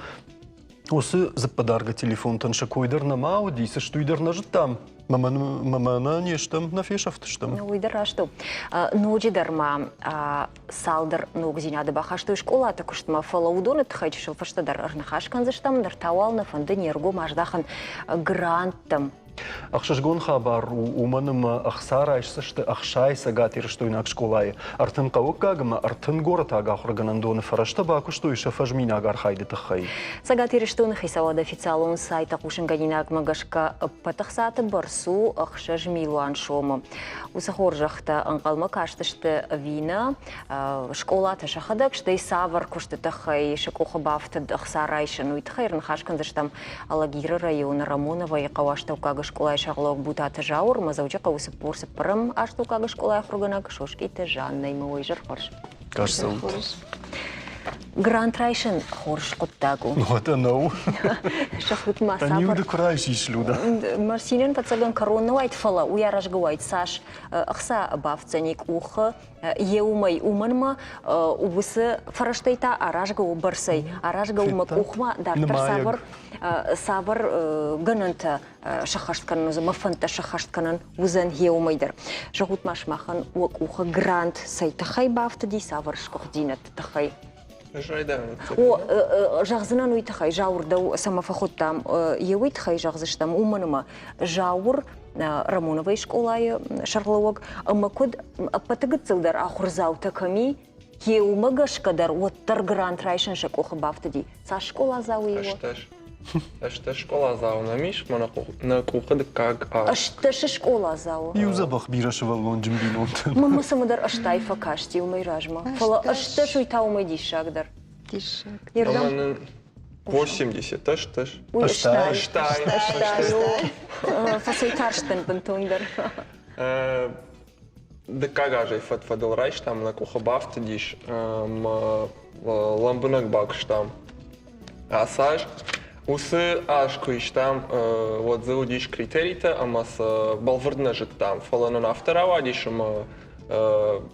осы западарга телефон танша койдар на мау, дейсі штуйдар на жыттам. Мама на нештам, на фешафтыштам. Уйдар ашту. Ноджи дарма салдар ногзиняды бахашту школа, такуштма фалаудоны тхайчышыл фаштадар арнахашкан заштам, дар тавалны фанды нерго маждахан грантам. Ахшашгон хабар, уманым ахсара айшсышты ахшай сагатир штуйнак школай. Артын каук гагма, артын город ага хурганандоны фарашта баку штуй шафажмин агар хайды тахай. Сагатир штуйны хисавад официалон сайта кушынганинак магашка патахсаты барсу ахшажмилуан шома. Усахоржахта анкалма каштышты вина, школа ташахадак, штай савар кушты тахай, шакоха бафты ахсара айшану и тахай рнахашкан заштам Алагира района Рамонова и кавашта укага школа шарлок бутаты жаур, мазауча каусы порсы парам, а что укага школа хруганак шошки те жанна и мой жар хорш. Кажется, Грант райшен хорш коттагу. Вот оно. Шахут масапар. Они удакурайши шлюда. Марсинен пацаган корона уайт фала, уяраш гуайт саш, ахса бавцаник уха, еумай уманма, убысы фараштайта, аражга убарсай, аражга умак ухма, дартар савар гананта шахаштканан, мафанта шахаштканан, узан еумайдар. Шахут машмахан уак уха грант сайтахай бавтади, савар шкохдинат тахай. О, жағзынан уйтахай, жауырда самафахоттам, еуйтахай жағзыштам, уманыма жауыр Рамоновой школай шарлауаг, амакуд патагыцылдар ахурзаута ками, еумагашкадар, оттар грант райшын шакоха бафтади. Са школа зау его? Ашта школа зау намиш, на кухады как Ашта школа зау. Юзабах бирашева лонджим бинонтан. Мама самадар аштай факашти умай ражма. Фала ашта шуйта умай дишагдар. Дишак. Ердам? 80, ашташ. Аштай. Аштай. Фасуйтарштен бентундер. Да кагажай фатфадыл райш там на кухабафты диш, ламбынак бакш там. Асаж. Усы ашку иштам вот заудиш критерита, амас балвырдна жыттам. Фаланын авторава дишым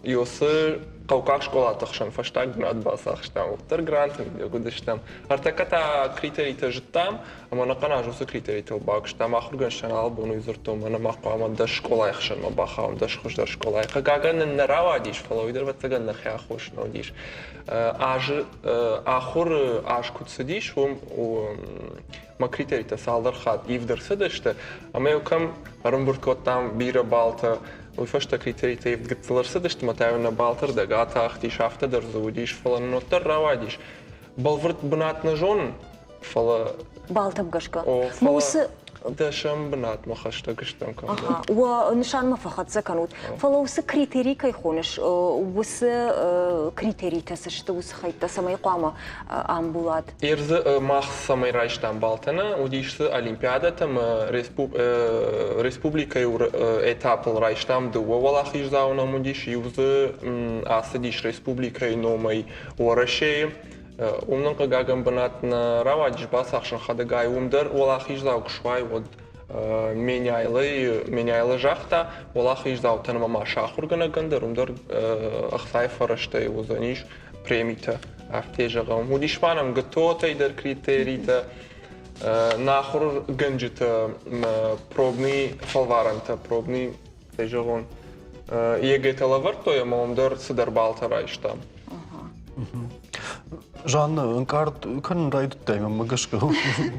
иосы каукак школа тахшан фаштаг грант басахштам. Уттар грант гудыштам. Артаката критерита жыттам, ама наканаж усы критерита бакштам. Ахурганштан албуну изуртум, ана мақуама да школа яхшан мабахаам, да шхуш школа. Кагаган нарава диш, фалауидер ватаган нахя хушно диш. Ахур ашку цедиш, ма критерита салдархат ивдер седеште, ама юкам рымбурткот там бира балта, уйфашта критерита ивдгатсалар седеште, матайвна балтар да гата ахти шафта дар заудиш, фала ноттар равадиш. Балвырт бнат на жон, фала... Балтам гашка. Фала... Дашам бнат махашта гыштам кам. Ага, уа нишан мафахат заканут. Фала усы критерий кайхонеш, усы критерий тасышты усы хайта самай қама амбулат. Ирзы мах самай райштам балтана, удишсы олимпиада там республика этапл райштам дуа валах изауна мудиш, юзы асадиш республика номай уарашеи. Умнан кагаган банат на равадиш басахшан хадагай умдар, валах изау кшвай вот меняйлы жахта, валах изау танамама шахургана гандар, умдар ахсай фараштай узаниш премита афтежага. Мудишванам готота идар критерита, нахур ганджита пробный фалваранта, пробный тежагон. Егета лавартоя, маумдар сидар балта райштам. Жанна, анкарт kan райдут тайма магашка.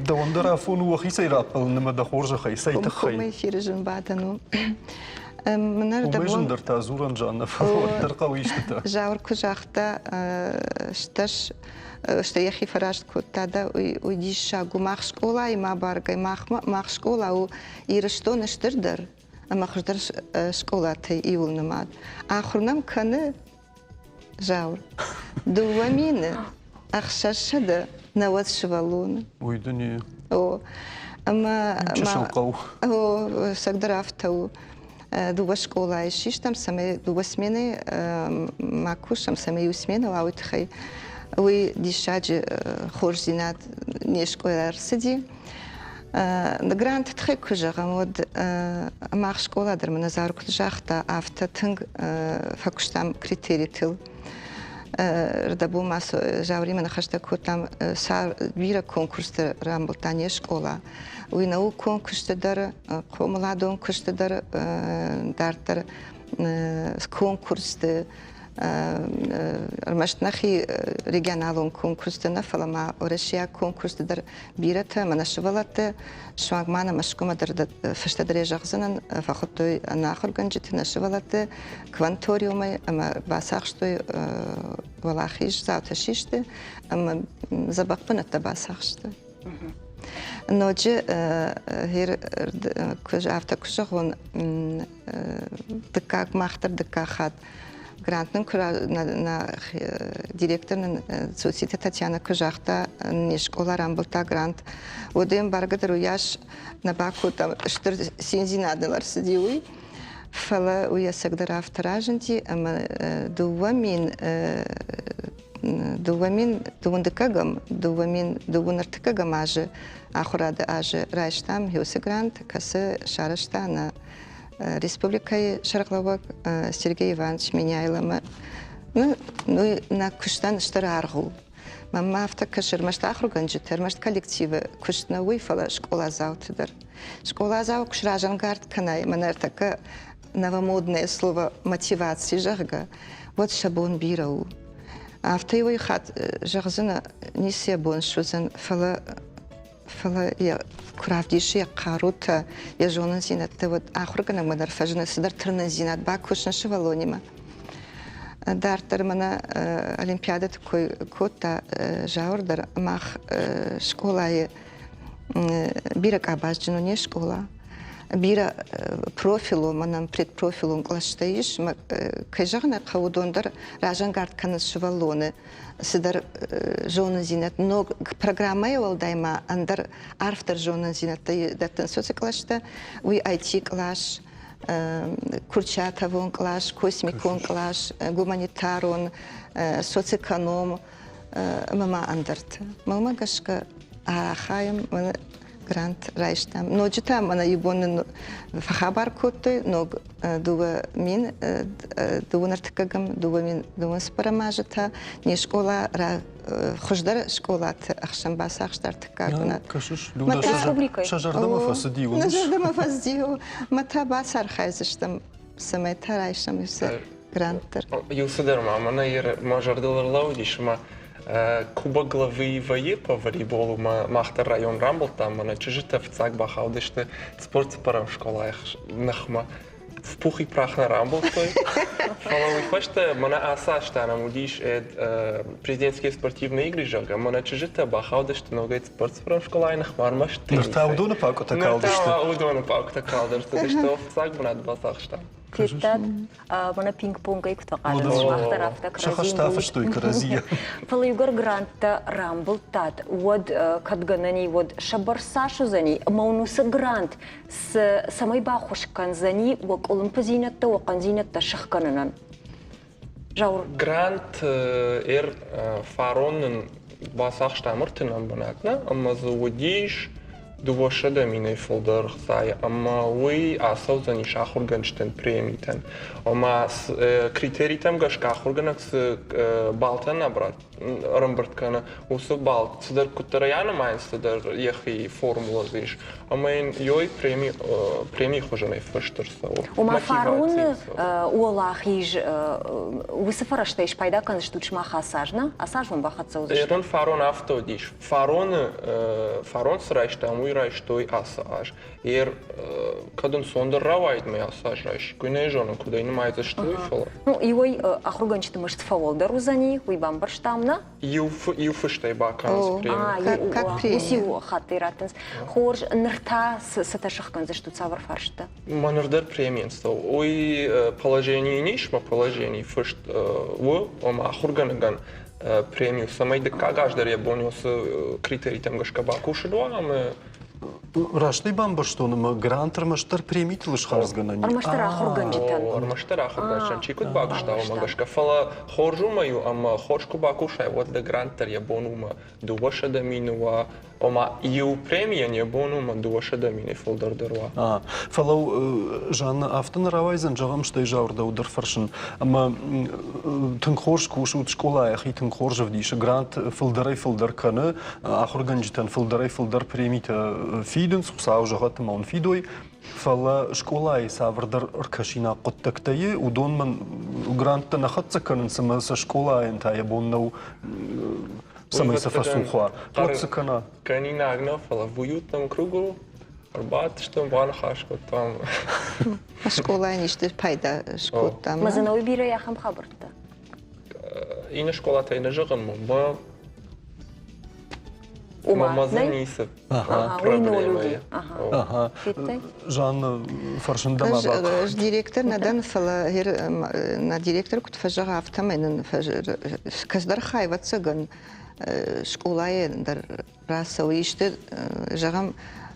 Да ондара фону вахи сайрапал нема да хоржа хай сайта хай. Кому эфиржен бадану. Мнар да бон. Умежен дар тазуран Жанна. Дар кавиштата. Жаур кужахта шташ что я хифарашт кутада уйдиша гумах школа и мабарга мах школа у иршто нештырдар. Амахждар школа тай иулнамад. Ахрнам каны жаур. Дуамины. Ахшашада на вот швалун. Ой, да не. О, Чешалкау. О, сагдарафтау. Дуба школа ишиш там саме дуба смены макушам саме ю смены лаутхай. وی دیشاج خورزینات نیشکویار سدی گرانت تخی کجاگم ود ماخ شکولا در من نزار کجاختا آفتا تنگ فکشتم کریتری تل ردبو ماس جاوری من خشتا کتم سار بیرا کنکورس در رامبلتانی شکولا وی نو کنکورس در قوملادون کنکورس در دارتر کنکورس در المشنخي ريجيونالون كونكورس نفلا مع ورشيا كونكورس در بيرت من الشغلات شواق معنا مشكومة در فشت درجة غزنا فخطوي أنا آخر جنجت الشغلات كوانتوريومي أما باساخشتوي ولا خيش زاوت شيشت أما زبق بنت باساخشتوي نوجي هير كج عفتا كشغون دكاك ماختر دكاك خاد Грантның на директорның соцсети Татьяна Кожахта нешкола рамбылта грант. Одем баргадыр уяш на баку там штыр синзинадылар сидиуи. Фала уя сагдыр авторажынти, ама дуамин дувындыкагам, дувыныртыкагам ажы ахурады ажы райштам хиосы грант касы шарыштана. Республикой Шарклавак Сергей Иванович Меняйлама. Ну, на куштан штараргу. Мама автока шермашта ахруганджи термашт коллективы куштна уйфала школа заутыдар. Школа зау кушражангард канай. Манартака новомодное слово мотивации жага. Вот шабон бирау. Авто его и хат жагзана не себон шузан фала я куравдиши карута я жонын зинатты вот ахургана мадар фажына сидар тырны зинат ба кушны шевалонима дартар мана олимпиада такой кота жаурдар мах школае бирак абажджину не школа бира профилу манам предпрофилум клаштаиш кайжагна каудондар ражангард каныс шевалоны сидар жонын зинат но программа евал дайма андар арфтар жонын зинатты даттан соци клашта уй IT клаш Курчатовон клаш космикон клаш гуманитарон соцэконом мама андарт мама гашка ахаем грант райштам но жита мана юбонын хабар коттой но дуга мин дугунартыкагам дуга мин дугун спарамажыта не школа хождар школат ахшамбас ахштартыкагна кашыш люда шажардама фасидиу шажардама фасидиу мата басар хайзыштам самайта райштам юсе гранттар юсыдыр мамана ер мажардылырлау дишма Куба главы ВАЕ по волейболу махтар район Рамблта, мана чужита в цак бахаудышты спорт парам школах нахма в пух и прах на Рамблтой. Фаловый фашта мана аса штана мудиш президентские спортивные игры жага, мана чужита бахаудышты ногает спорт парам школа и нахмар машты. Нырта удона паку такалдышты. Нырта удона паку такалдышты, что в цак мана басах штан. Тетат мана пинг-понга и кто кажется махтар автокразин. Шахаштафа что и каразия. Фалюгар гранта Рамблтат вот кадганани вот шабарсашу зани маунуса грант с самой бахушкан зани вот олимпизинатта ваканзинатта шахкананан. Жаур. Грант фаронын басах штамыртынан банатна, amma заводишь Дувашада миней фолдер хсай, ама уи асау за ниша хурганштен премитен. Ама критерий там гашка хурганак с балтан набрат рамбарткана усу балт. Садар кутараяна майн садар ехи формула виш. Ама ин йой премий хожанай фаштырсау. Ама фарун уолахиж высыфараштайш пайда кан штучма хасажна, асажван бахатса узыш. Эрон фарон авто диш. Фарон срайштам что и асаж. Ер кадын сондер равайд мы асаж райш. Куне жона куда не мается что и фала. Ну и ой ахруганчты может фаволдеру за них, уй бамбарштамна. Юфыштай бакан премия. Как премия? Усиу хаты ратенс. Хорж нрта саташахкан за что цавар фаршта. Манердер премиен стал. Ой положение нишма положение фышт в ома ахурганаган премию самой дека гаждар я бонус критерий там гашка бакуши дуа, аме Рашты бамбаштон, ма грантер маштар премитил шхарзганани. Армаштар ахурган житан. Армаштар ахурган чикут бакштау магашка фала хоржумаю, ама хоршку бакушай вот да грантер я бонума дуваша да минуа, ома ю премия не бонума дуваша да мини фолдер дерва. Фалау Жанна автон равайзен жавам штай жаурда удар фаршин, ама тынхорш кушут школа яхи тынхорж вдиша грант фолдер каны ахурган житан фолдер премита фиден сусау жагат маун фидой. Фала школа и саврдар ркашина qottaqtayı udon man grantта нахатса канын са школа ента я боннау самайса фасухва. Qotsakana. Канина агна фала в уютном кругу. Арбат что бан хашко там. Школа ниште пайда шкоттам. Мазанау бира яхам хабарта. Ина школа та ина жаган ма мазаниса. Проблемы. Жан фаршындама бак. Директор надан фала на директор кут фажага автоменен каздар хайва цыган школае дар расау иште жагам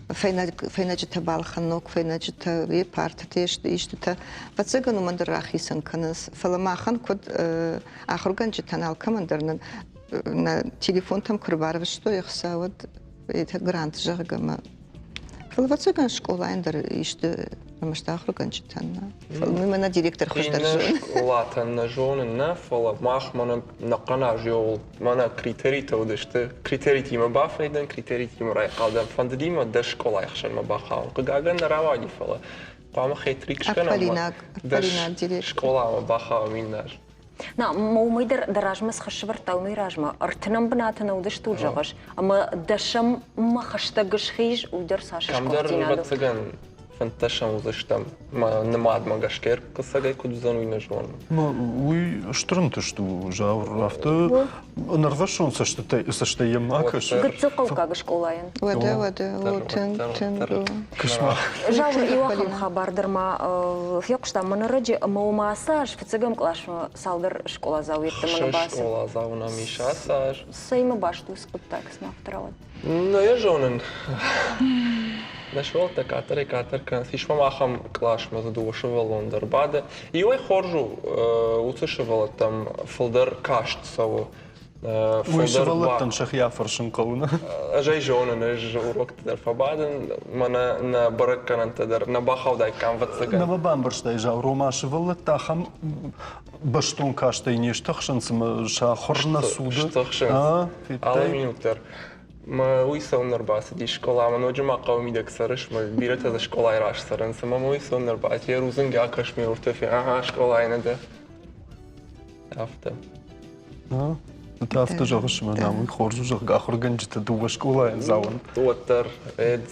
файнаджита балханок файнаджита парта теште иште па цыгану мандар рахисан канас фала махан кут ахурганчи танал камандарнан на телефон там курбаров что я хсават это грант жагама фалвацаган школа эндер иште маштахру канчитанна фалмы на директор хождаржон латан на жон на фала мах мана нақана жол мана критерий тодышты критерий тима бафайдан критерий тима райқалдан фандидима да школа яхшан ма бахаун қагаган равади фала қама хейтрикшкана да школа ма бахау миннар На, мы даражма схашвар тауны ражма. Артнам бнатана удаш тут жагаш. Ама дашам махаштагаш хиж удар сашаш кортинадо. Камдар бацаган фанташам узаштам. Ма намад магашкер касагай кудзану и нажван. Ма уй штрынты что жаур авто нарвашон сашта ямакаш. Гыцыкал кагаш колайын. Вада тен. Кошмар. Жаур иоахам хабардарма фьокшта манараджи маумасаж фицагам клашма салдар школа зауирта манабаса. Школа зауна мишасаж. Сайма башту скуттакс нафтарават. Ну я жонен. Нашел так катер кан фишма махам клашма задушевал он дарбада. И ой хоржу услышала там фолдер кашт саву. Фолдер там шахья фаршинкауна. Ажай жонен аж урок дарфабаден мана на бараккан тадер на бахау дай кам ватсага. На бамбарштай жаур машевал тахам баштун каштай нештахшан сма шахорна суда. Штахшан. Алла минутер. ما ويسون نرباس دي شكولا ما نوجمع قومي دك سرش ما بيرت هذا شكولا يراش سرن سما ما ويسون نرباس يروزن جا كشمير ورتفع شكولا هنا ده عفته تعرف جاهش ما نعمل خارج جا آخر جنجت دو شكولا زاون توتر اد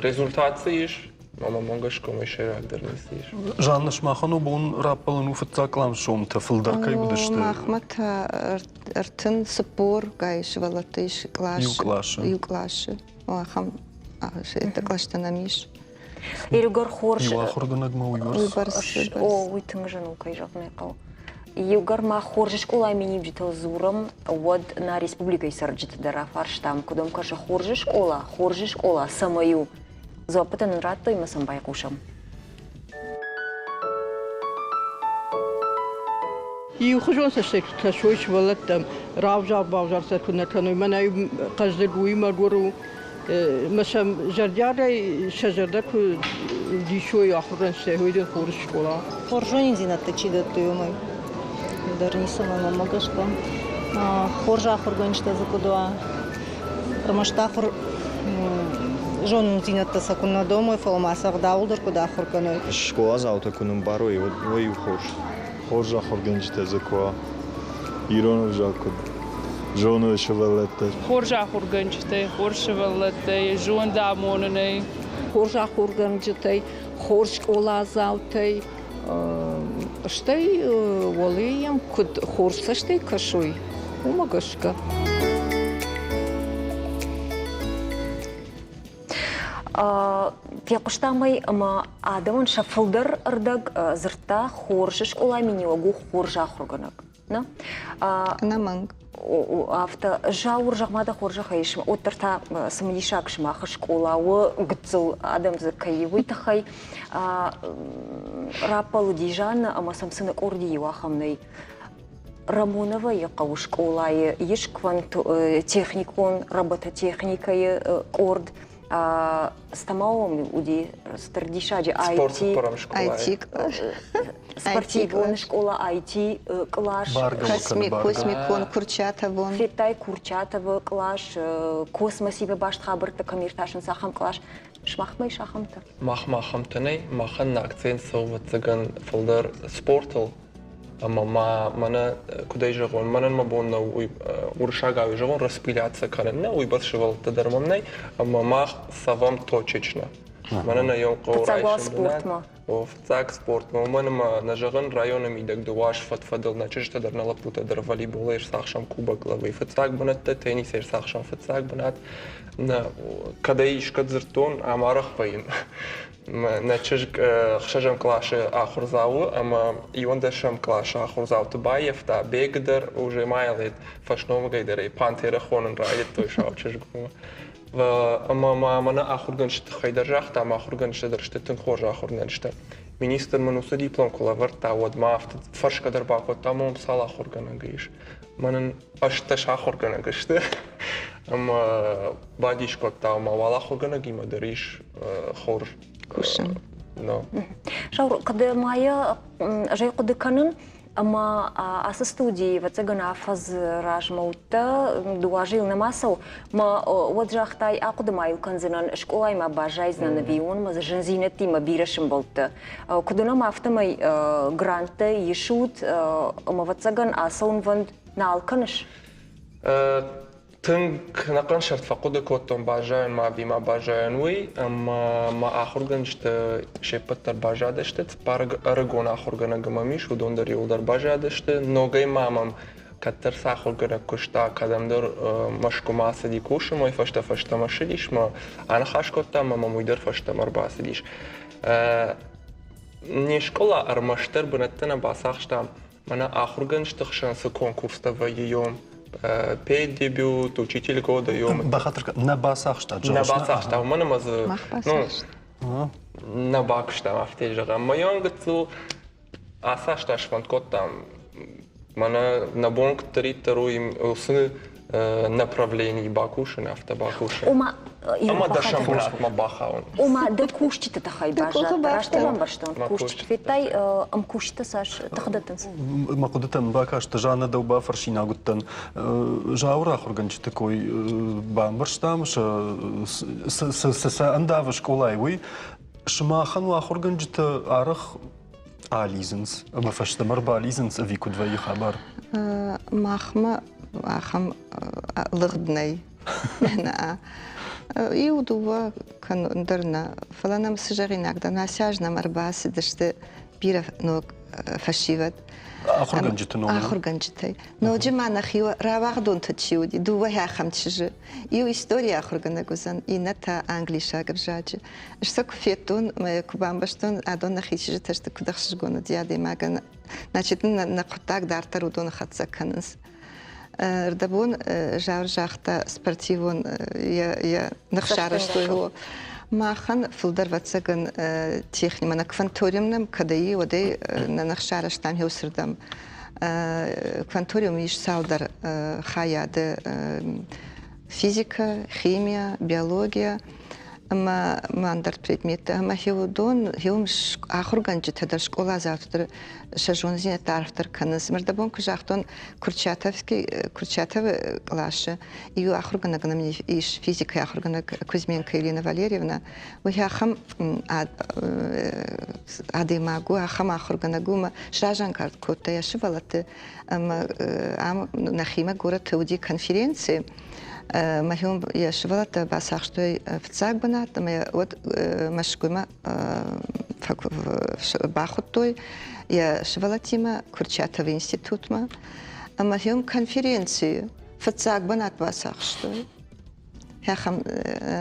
ريزولتاتيش ماما مونغش كومش راقدر نسيش جانش ما خانو بون رابلنو في التاكلام شوم تفلدر كي بدشت مахмат артын спор гайш валатыш клаш юклаш хам это клаштанамиш Иргар хорш Юа хорданаг ма уйбарс о уйтың жану кай жакмай кал Югар ма хорж школа мени житал зурам вот на республика сарджит дара фарштам кудом каша хорж школа самаю Запытан ратто и масамбай кушам. И ухожу со шойш валат там равжар бавжар се кунатану мана каждый гуи магуру масам жарджара шажарда ку дишой ахуран се хойден хорш школа. Хоржонин зинатта чидат туймай. Дарни сама магашка. Хоржа хорганчта закудва. Рамаштахор Жон зината сакуна дома, фалмасах даулдор куда хорканой. Школа заута кунум барой, ой ухош. Хоржа хорганчта закуа. Иронов жакуд. Жона шевелетте. Хоржа хорганчта, хоршевелетте, жон дамонனை. Хоржа хорганчта, хорш школа заутай. Штай волеем куд хорса штай кашой. Умагашка. Фиакуштамай ама адамын шафылдар ырдаг зырта хоржыш оламини огу хоржа хорганак. на? Наманг. Авто жаур жағмада қоржа қайшым. Отырта сымлишак шмақы школауы гүтсіл адам зікайы өйтіқай рапалы дейжан амасамсыны ордей уақамнай. Рамонова яқау школайы, ешкван техникон, робототехникайы орд. Стамауами уди стардишаджи IT, спортивная школа IT класс, космикон Курчатовон, Фитай Курчатова класс, космосиве баштхабрта камирташин сахам класс, шмахмай шахамта. Махмахамтаней, махан акцент соватсаган фолдер спортал. Ама мана кудай жагон, манан мабонна уршагаю жагон распиляться каренна, уйбасшивал тадармамней, ама мах савам точечно. Манана йон спортма. Фцак спортма. Манама на жаган районами дак дуаш фатфадал на чешта дар на лапута дар волейбол еш сахшам куба главы. Фцак банат теннис еш сахшам фцак банат. На кадай ишкат зертон амарах паин. На чешк хшажам клаше ахурзау, ама иондашам клаше ахурзау Тубаев, та бегдер уже майлет фашнова гайдерей пантера хонен райдет той шау чешгу. Ама мана ахурганшт хайдаржах, там ахурганшт дарштетен хожа ахурганшт. Министр мануса диплом колавар та водмафт фаршка дарбако тамом сала ахурганагиш. Манан ашташ ахурганагишт. Ама бадишко там вала ахурганагима дариш хор. Кушан. No. Шаур, когда моя жай куды канын, ама асы студии вацагана фаз ражмаута дуажил намасау, ма вот жахтай акуды майл канзинан школай ма бажайзнан авион, ма за жензинети ма бирашим болты. Куды нам автомай гранты ешут, ма вацаган асаун ванд на алканыш? Тынк нақан шарт фақуды коттон бажайын ма бима бажайын уй, ама ахурган шты шепаттар бажады шты, цпар аргон ахургана гамамиш, удондар юлдар бажады шты, ногай мамам каттар сахургана кушта, кадамдар машку масади кушу, мой фашта машидиш, ма анхаш котта, мама муйдар фашта марбасидиш. Не школа армаштар бунаттана басахшта, мана ахурган шты хшансы конкурста в ее петь дебют, учитель года, Бахатырка, на басах штат. На басах штат. У мене мазы, на бак штат, автежага. Моён гцу, аса штат шванкот там, мене на бонг 3-2 усы направлений бакушин, автобакушин. Ама дашам брат ма бахаун. Ума да кушчите тахай бажа, раштевам баштон кушчите. Фитай ам кушчите саш тахдатынс. Ма кудытан бакаш тажана дауба фаршина гуттан. Жаура хурганчы такой бамбарштам, са андава школай уй. Шмахан ва хурганчыта арах ализенс. Ама фаштамар ба ализенс авику двои хабар. Махма ахам лыгднай. И удува кандерна фаланам сжаринак да насяжна марбаси даште бира но фашиват ахурганчыта но ахурганчытай но жемана хио равагдон тачиуди дува хахамчжи и история ахурганагузан и ната англиша гржаджи что кфетун мы кубамбаштун адон нахичжи таште кудахшгона диаде маган значит на кутак дартар удон хатсаканс Рдабон жар жахта спортивон я нахшараштой его махан фулдар вацаган технима на кванториумном кадаи одай на нахшараштам хеусердам кванториум иш саудар хаяды физика, химия, биология мандар предметы ама хеудон хеум ахурганчы тадар школа завтра шажонзин тарфтар каныс мырдабон кужахтон Курчатов классы и ахурганагнам иш физика ахурганаг Кузьменко Елена Валерьевна уяхам адемагу ахам ахурганагума шажанкарт кота яшивалаты ам нахима город уди конференции Махиум яшвалата басахштой в цагбанат, мы вот машкума бахутой, я швалатима Курчатов институт ма, а махиум конференции в цагбанат басахштой. Хахам,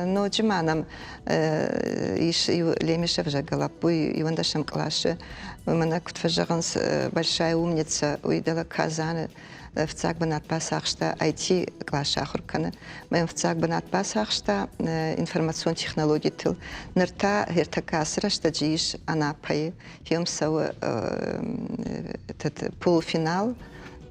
но джиманам иш лемешев жагала, буй ивандашем классе. Мана кутфажаганс большая умница, уйдала Казань. В цак банат пасахшта IT класса хуркана. Мы в цак банат пасахшта информационные технологии тыл. Нерта гертакасра что джиш анапай. Хем сау этот полуфинал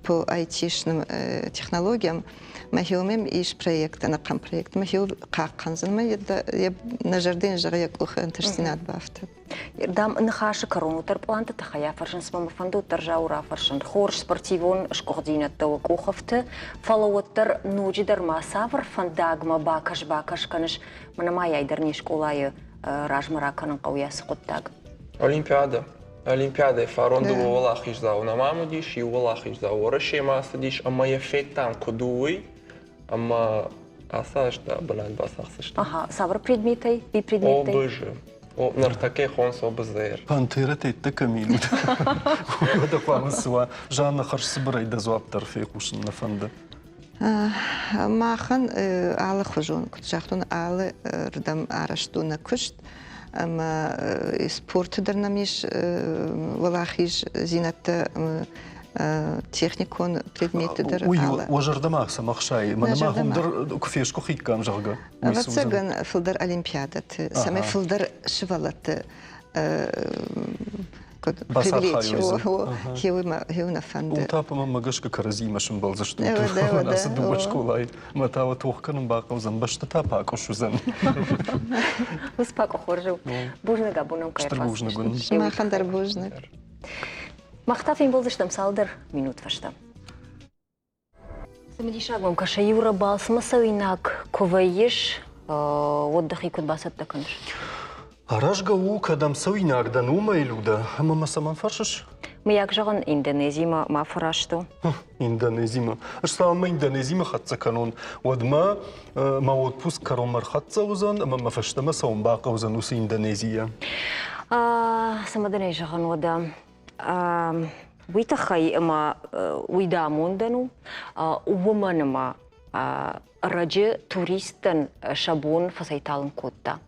по IT-шным технологиям. Мы хемим иш проект, на кам проект. Мы хем как канзан. Мы я на жардин жагаяк ух интерстинат бафта. Дам нахаша корону терпланта тахая фаршин с мамафанду торжаура фаршин хорш спортивон шкордина того куховте фаловоттер нуджидер масавр фандагма бакаш каныш манамай айдарни школаю ражмараканын кауясы коттаг. Олимпиада фаронду валахиш зау на маму диш и валахиш зау ораше маса диш ама я феттам кодуй ама асашта банат басахсашта. Ага, савр предметей и предметей. Обыжи. Нартаке хонс обзер. Пантера тетта камилу. Года памсуа Жанна Харсбрай да зуаптар фекушн на фанда. Махан алы хужун, кутжахтун алы рдам араштуна кушт. Ама спорт дернамиш валахиш зината техникон предметы дер алы. Ожардамах самахшай, манамахум дер куфешку хиккам жага. Вацаган филдер олимпиадат, саме филдер швалат привлечь его на фанды. Утапа магашка каразимашым был за что. Нас дуба школай. Матава тухканым бакал замбашта тапа кошузан. Успако хоржу. Бужны габуном кайфас. Штырбужны гун. Махандар бужны. Махтафин был за что салдер минут вашта. Самедишагом каша юра бал смасавинак коваиш отдых и кудбасат таканш. Арашга у кадам сауинак да нума илюда, ама масаман фаршиш? Мы як жаган Индонезима ма фарашто. Индонезима. Аштама Индонезима хатса канон. Вадма ма отпуск каромар хатса узан, ама ма фаштама саум бака узан уси Индонезия. Самадане жаган вада. Витахай ама уидамондану, увуманама раджи туристен шабон фасайталын котта.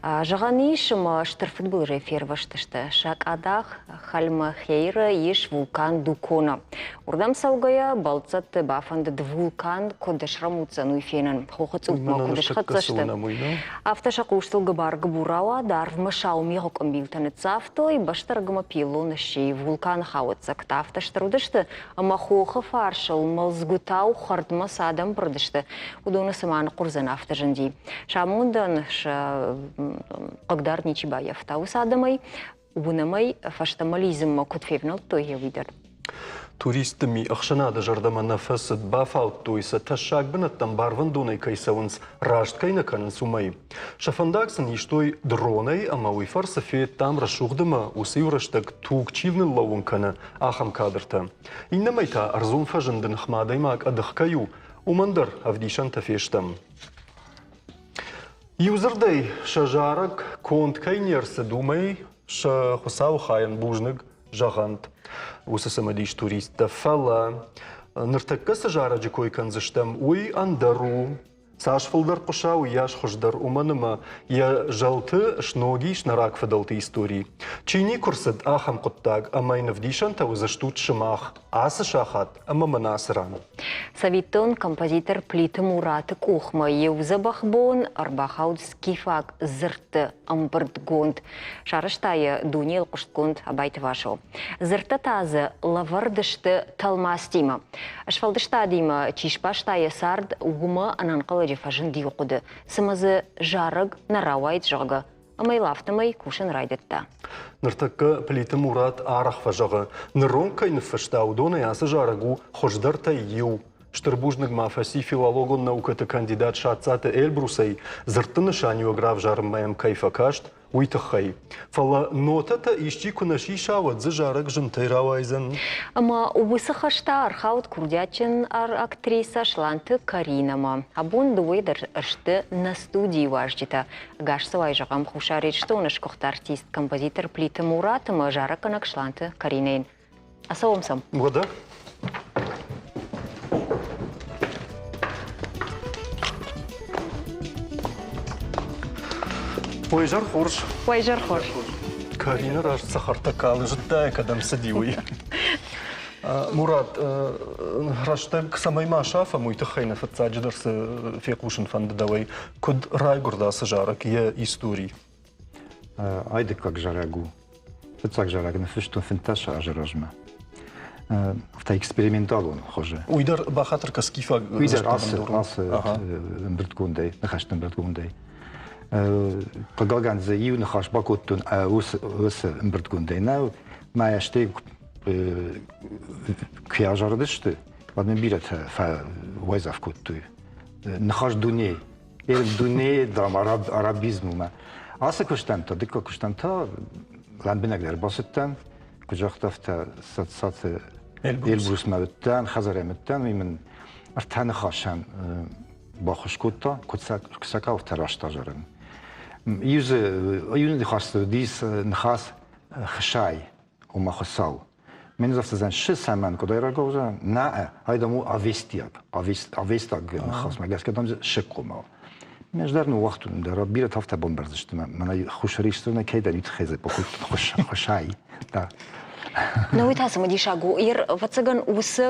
Жаганиш ма штырфутбол рефер ваштышты. Шак адах хальма хейра иш вулкан Дукона. Урдам саугая балцат бафанд вулкан кодешрамуца нуйфенен. Хохац упма кодешхатсашты. Автошак уштыл габар габурава дар в машау мирок амбилтанец авто и баштаргама пилоныши вулкан хауцак. Тафташтарудышты ама хоха фаршал малзгутау хардма садам продышты. Удона саман курзан автожанди. Шамундан Когда Ничибаев таусадамай, убунамай фаштамализм кутфевнал то я видер. Туристами ахшанада жардама нафасат бафаут туиса ташак бинаттам барван дунай кайсаванс рашткай наканан сумай. Шафандаксан иштой дроной ама уйфар сафет там рашухдама усивраштак тугчивнен лавункана ахам кадрта. Иннамайта арзун фажандын хмадаймак адахкаю умандар авдишан тафештам. Юзердей шажарак конт кайнерсы думай ша хусау хаян бужныг жагант усасамадиш туриста фала ныртакка сажара джикой канзыштам уй андару саш фылдар кушау яш хуждар уманыма я жалты шноги шнарак фадалты истории. Чини курсад ахам куттаг амайнав дишан таузаштут шимах асы шахат ама манасыран. Савитон композитор плиты Мураты Кухма Евзабахбон Арбахаud скифак зырты амбырдгонд. Шарыштайы дунел куштконд абайты вашо. Зырты тазы лавардышты талмастима. Ашфалдыштадима чишпаштайы сард угума ананқалы жефажын диуқуды. Сымызы жарыг наравайт жағы. Амайлафтымай кушын райдетта. Ныртакка плиты Мурат арах фажага. Нырронкай нфаштау дона ясы жарагу хождарта ю. Штырбужныг мафаси филологон науката кандидат шатцаты Эльбрусай зырты нышанию граф жарым маям кайфакашт уйтахай. Фала нотата ищи кунаши шават за жарак жынтай равайзан. Ама увысахашта архаут курдячын актриса шланты Каринама. Абун дуэдер ашты на студии важдита. Гашсавай жагам хушарит, что нашкохта артист, композитор плиты Муратыма жараканак шланты Каринейн. Асаумсам. Вода? ويجر خورش ويجر خورش كارينا راش سخرتك على جدا كدم سديوي مراد راشتك سماي ما شافه ميتخينا في التساج درس في قوشن فند دوي كد راي قردا سجارك يا إستوري Ajde kak žaragu. Fëcak žarag në fështu në fëntasha a žarajme. Fta eksperimentalon, hoxhe. ويدر بخاطر كسكيفا Ujdar asë mbërtgundej, në khashtë mbërtgundej. Këgallgan zë ju në khash bakotun usë mbërtgundej. Nau, ma e shte këja žaradishtë, vad me biret fa vajzaf kotu. Në khash dunje. Dunje dram arabizmu ma. Asë kështanta, dikka kështanta, lan binekler basitten, këgjaktafta satë elbrus me vëtten, khazare me vëtten, min artane khashan bakhushkutta, kësaka u të rashta zhërën. Ju në khasë dis në khasë khëshaj, u ma khësau. Men zaftë zën shë men këdaj ragozë, na e, hajda mu avestag në khasë, me glasë këtam zë shëkku ma. من جدار نو وقت در بیره تافت بومبرزشت من خوش ریشتونه کی در یتخیزه بخود خوشایی دا نویت هستم دیشاگو ایر واتسگان اوس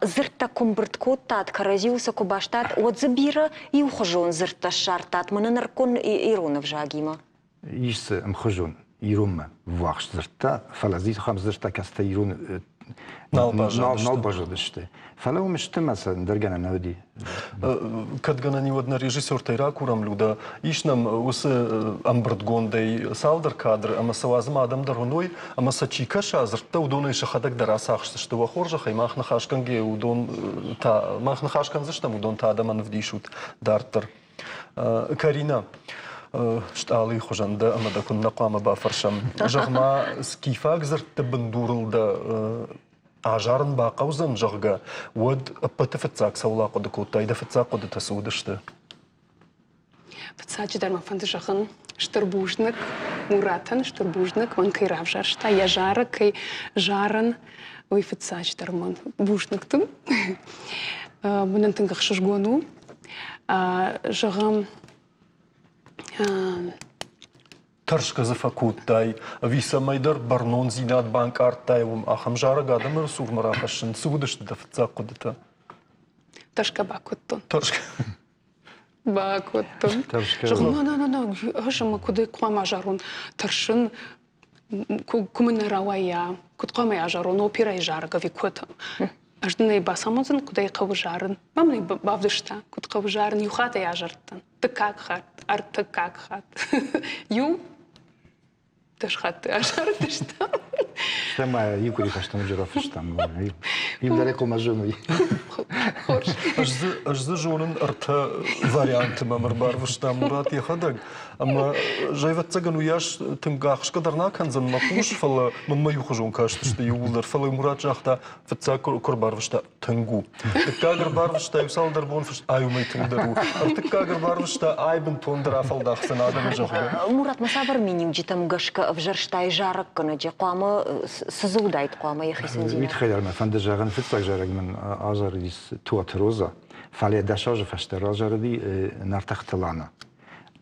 زرتا کمبرتکوتات каразиуса кубаштат от забира и ухожон зрта шартат من نركون ایرون فجاگیما ایش مخجون ایرون واخش زرتا فلازیت خام زرتا کست ایرون نال باجدشته فلو مشته مثلا درجنا نودي كدغنا ني ودنا ريجيسور تيرا كورام لودا يشنم وس امبرد гондей салдер кадр ама савазм адам дарунуй ама сачика шазрта удоны шахадак дарасахшты что вахоржа хаймах нахашканге удон та мах нахашкан заштам удон та адаман вдишут дартер карина штали хожанда ама да кунна қама ба фаршам жагма скифак зрт бандурылда ажарын ба қаузан жагга вод патфацак саула қод кутайда фацак қод тасудышты Фацач дарма фантажахан штырбужник Муратан штырбужник ван кай равжаршта я жара кай жаран ой фацач дарман бужниктым Бунан тынгах шашгону жагам Тършка за факуттай, виса майдар барнон зинат банк артай, ахам жара гадам сурмара хашин, судышты да фацак кодета. Тършка бакоттон. Тършка. Бакоттон. No, хашама куды квама жарун тършин кумынеравая, куткама жарун опера и жарга викот. Аждынай басамозын кудай қавы жарын. Мамнай бавдышта, куд қавы жарын юхата я жартан. Тыкак хат, артыкак хат. Ю тышхат ажартышта. Штама юкури хаштам жирафыштам. Им далеко мажуну. Ажзы жонын арта варианты мамыр бар вышта Мурат яхадаг. Ама жайватсаган уяш тынгахшка дарна канзан махуш фала мамма юхожон каштышты юулдар фала Мурат жахта фатса корбар вышта тынгу. Тыкагар бар вышта юсал дарбон фышт аюмай тыңдару. Тыкагар бар вышта айбын тондар афалдахсан адам жахга. Мурат масабар миним житам гашка вжарштай жарак кана жакама сызудайт кама яхисин Митхайдар ма фанда жаган фатсак жарак мен азар дис туатроза фале дашаж фашта разарди нартахтлана.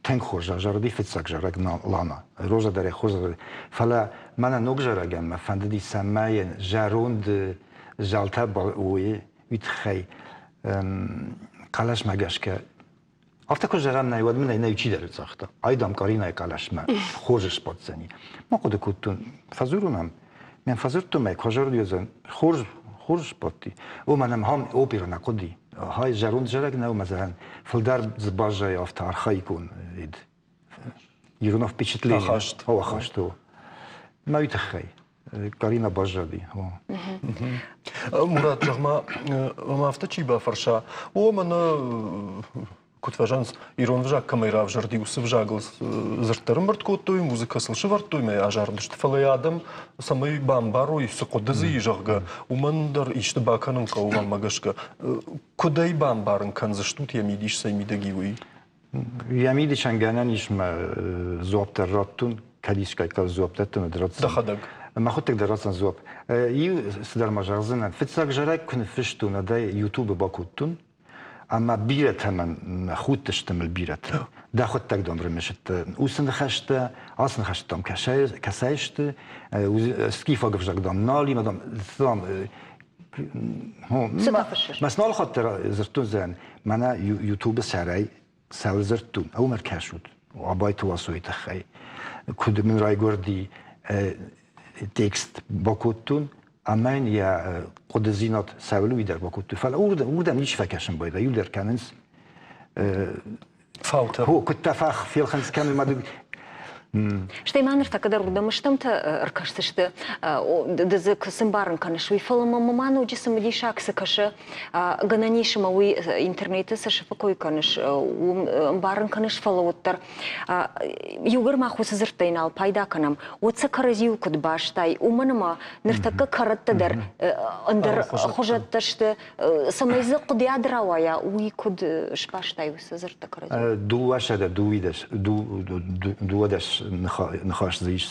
Тэнк хожа жарди фитсак жараг лана. Роза даре хоза. Фала мана ног жарагам ма фандди самай жарунд жалта уи витхай калаш магашка. Автако жарам най вадмина най учи даре цахта. Айдам карина калаш ма хожа спортсани. Ма коде кутун фазурунам. Мен фазурту май хожар диозан хож спорти. О манам хам опера на коди. هاي جارون جرق نو مثلا فلدار زباجة يافت أرخا يكون إد يرونه في بيشتلين هو خاشتو ما يتخي كارينا باجة دي هو مراد جغما ما أفتشي بفرشة ومن كنت فجانس إيرون فجاك كاميرا فجردي وسفجاغل زرترم برتكوتوي موسيقى سلشفرتوي ما أجار دشت فلا يادم سمي بامبارو يسقط زي جغا ومن در إيش تباكن قوما ماجشكا كداي بامبارن كان زشتوت يميديش سيميدجيوي يميدي شنجانانيش ما زوبت الراتون كديش كاي زوبتتون درات دخدق ما خدتك دراسة زوب يو سدر مجازنا فتساق جراك كن فشتون دا يوتيوب باكوتون اما بیرت هم خود تشتمل بیرت ده خود تک دام رمشت اوسن خشت آسن خشت دام کسایشت سکیفا گفت دام نالی مدام دام بس نال خاطر زرتون زن من یوتیوب سرای سال زرتون او مرکز شد و آبای تواسوی تخی کد من رای گردی تکست باکوتون امین یا قدزینات سوالوی در باکوتو فعلا اوردم نیش فکرشم باید یودر کننس فاوتة هو كنت فاخ في الخمس كان المدرب Штей манерта кадар удам штамта ркашсышты дызы кысым барын каныш уй фылыма маману жисым дишак сыкашы гананишыма уй интернеты сышы факой каныш барын каныш фалауттар югыр махусы зыртайнал пайда канам отса каразию куд баштай уманыма ныртакка караттадар андыр хожатташты самайзы кудядравая уй куд шпаштай усы зырта каразию دواشده دوادش نخاش زیش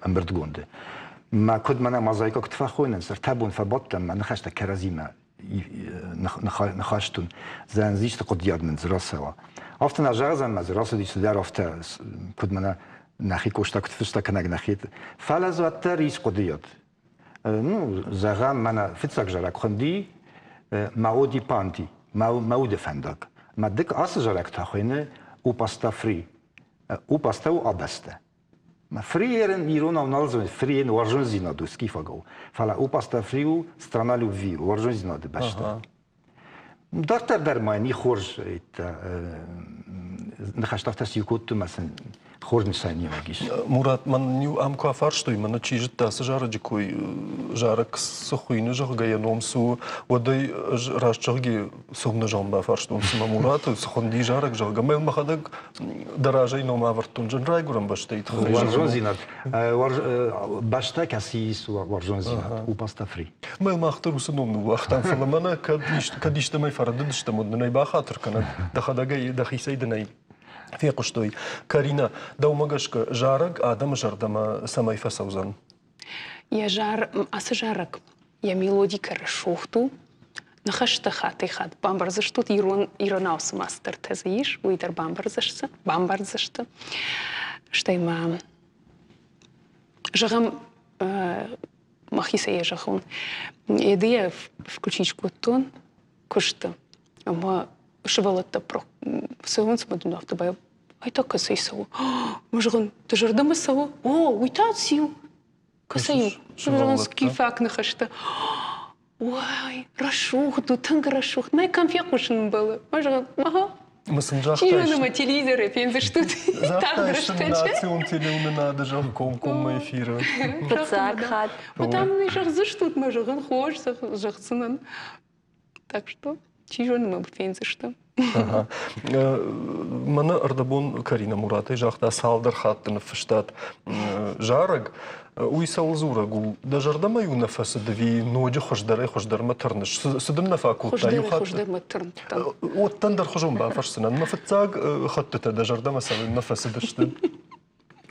امبرد گونده ما کد من مزایکا کتفا خوینن سر تبون فباتم من نخاشت کرازیما نخاشتون زن زیش تقد یاد من زراسوا افتن اجازم از راس دیش در افت کد من نخی کوشتا کتفشتا کنگ نخیت فلز و تریس قد یاد نو زغم من فتسک جرک خندی معودی پانتی معود فندق ما دک آس جرک تاخینه او پاستا فری او پاستا و آبسته ما فریرن ایران و نالزم فریرن ورژن زینادو سکیفاگو فلا او پاستا فریو страна любви ورژن زیناد باشته دارت برمانی خورج نخشتافت سیکوت مثلا خورج نشانی مگیش مراد من نیو ام کوافر شتوی من چیزت تاس جارجی کوی جارک سخوینه جرگای نامسو ودای راشچگی سوم نجام بافرشتون سما مراد سخوندی جارک جرگا میل مخدق درجه نام آورتون جن رای گرم باشته ورژن زیناد باشته کسیس ورژن زیناد او پاستا فری میل مختار وسنوم نو وقتان فلمانه کدیشت می فرد دشت مدنی باخاتر کنه دخداگی دخیسای دنی في قشتوي كارينا دو مغشك جارك آدم جردما سماي فسوزن يا جار أسجارك يا ميلودي كرشوختو نخشت خاتي خات بامبرزشتوت يروناوس ماستر تزيش ويدر بامبرزشت شتي ما جغم مخيسة يجخون يدي включить кутон кушта ама шывалатта про сеунс мадун автобай айта касайсау мыжгын тыжырдымы сау о уйта сию касаю мыжгын скифак нахашта ой рашух тутанг рашух най конфет кушын было мыжгын ага Чьёнама телевизоры пензаштут так растача он телеуны надо же ком эфира подсакхат потом мы жахзаштут мыжгын хош жахсынын так что чьёнама пензашту Мана ардабон Карина Мурата жахта салдар хаттын фштат жараг уйсал зурагу да жардама ю нафас дви ноджи хождар матырныш сыдым нафаку таю хождар матырн оттан дар хожом ба фарсынан мафтаг хаттта да жардама сал нафас дышты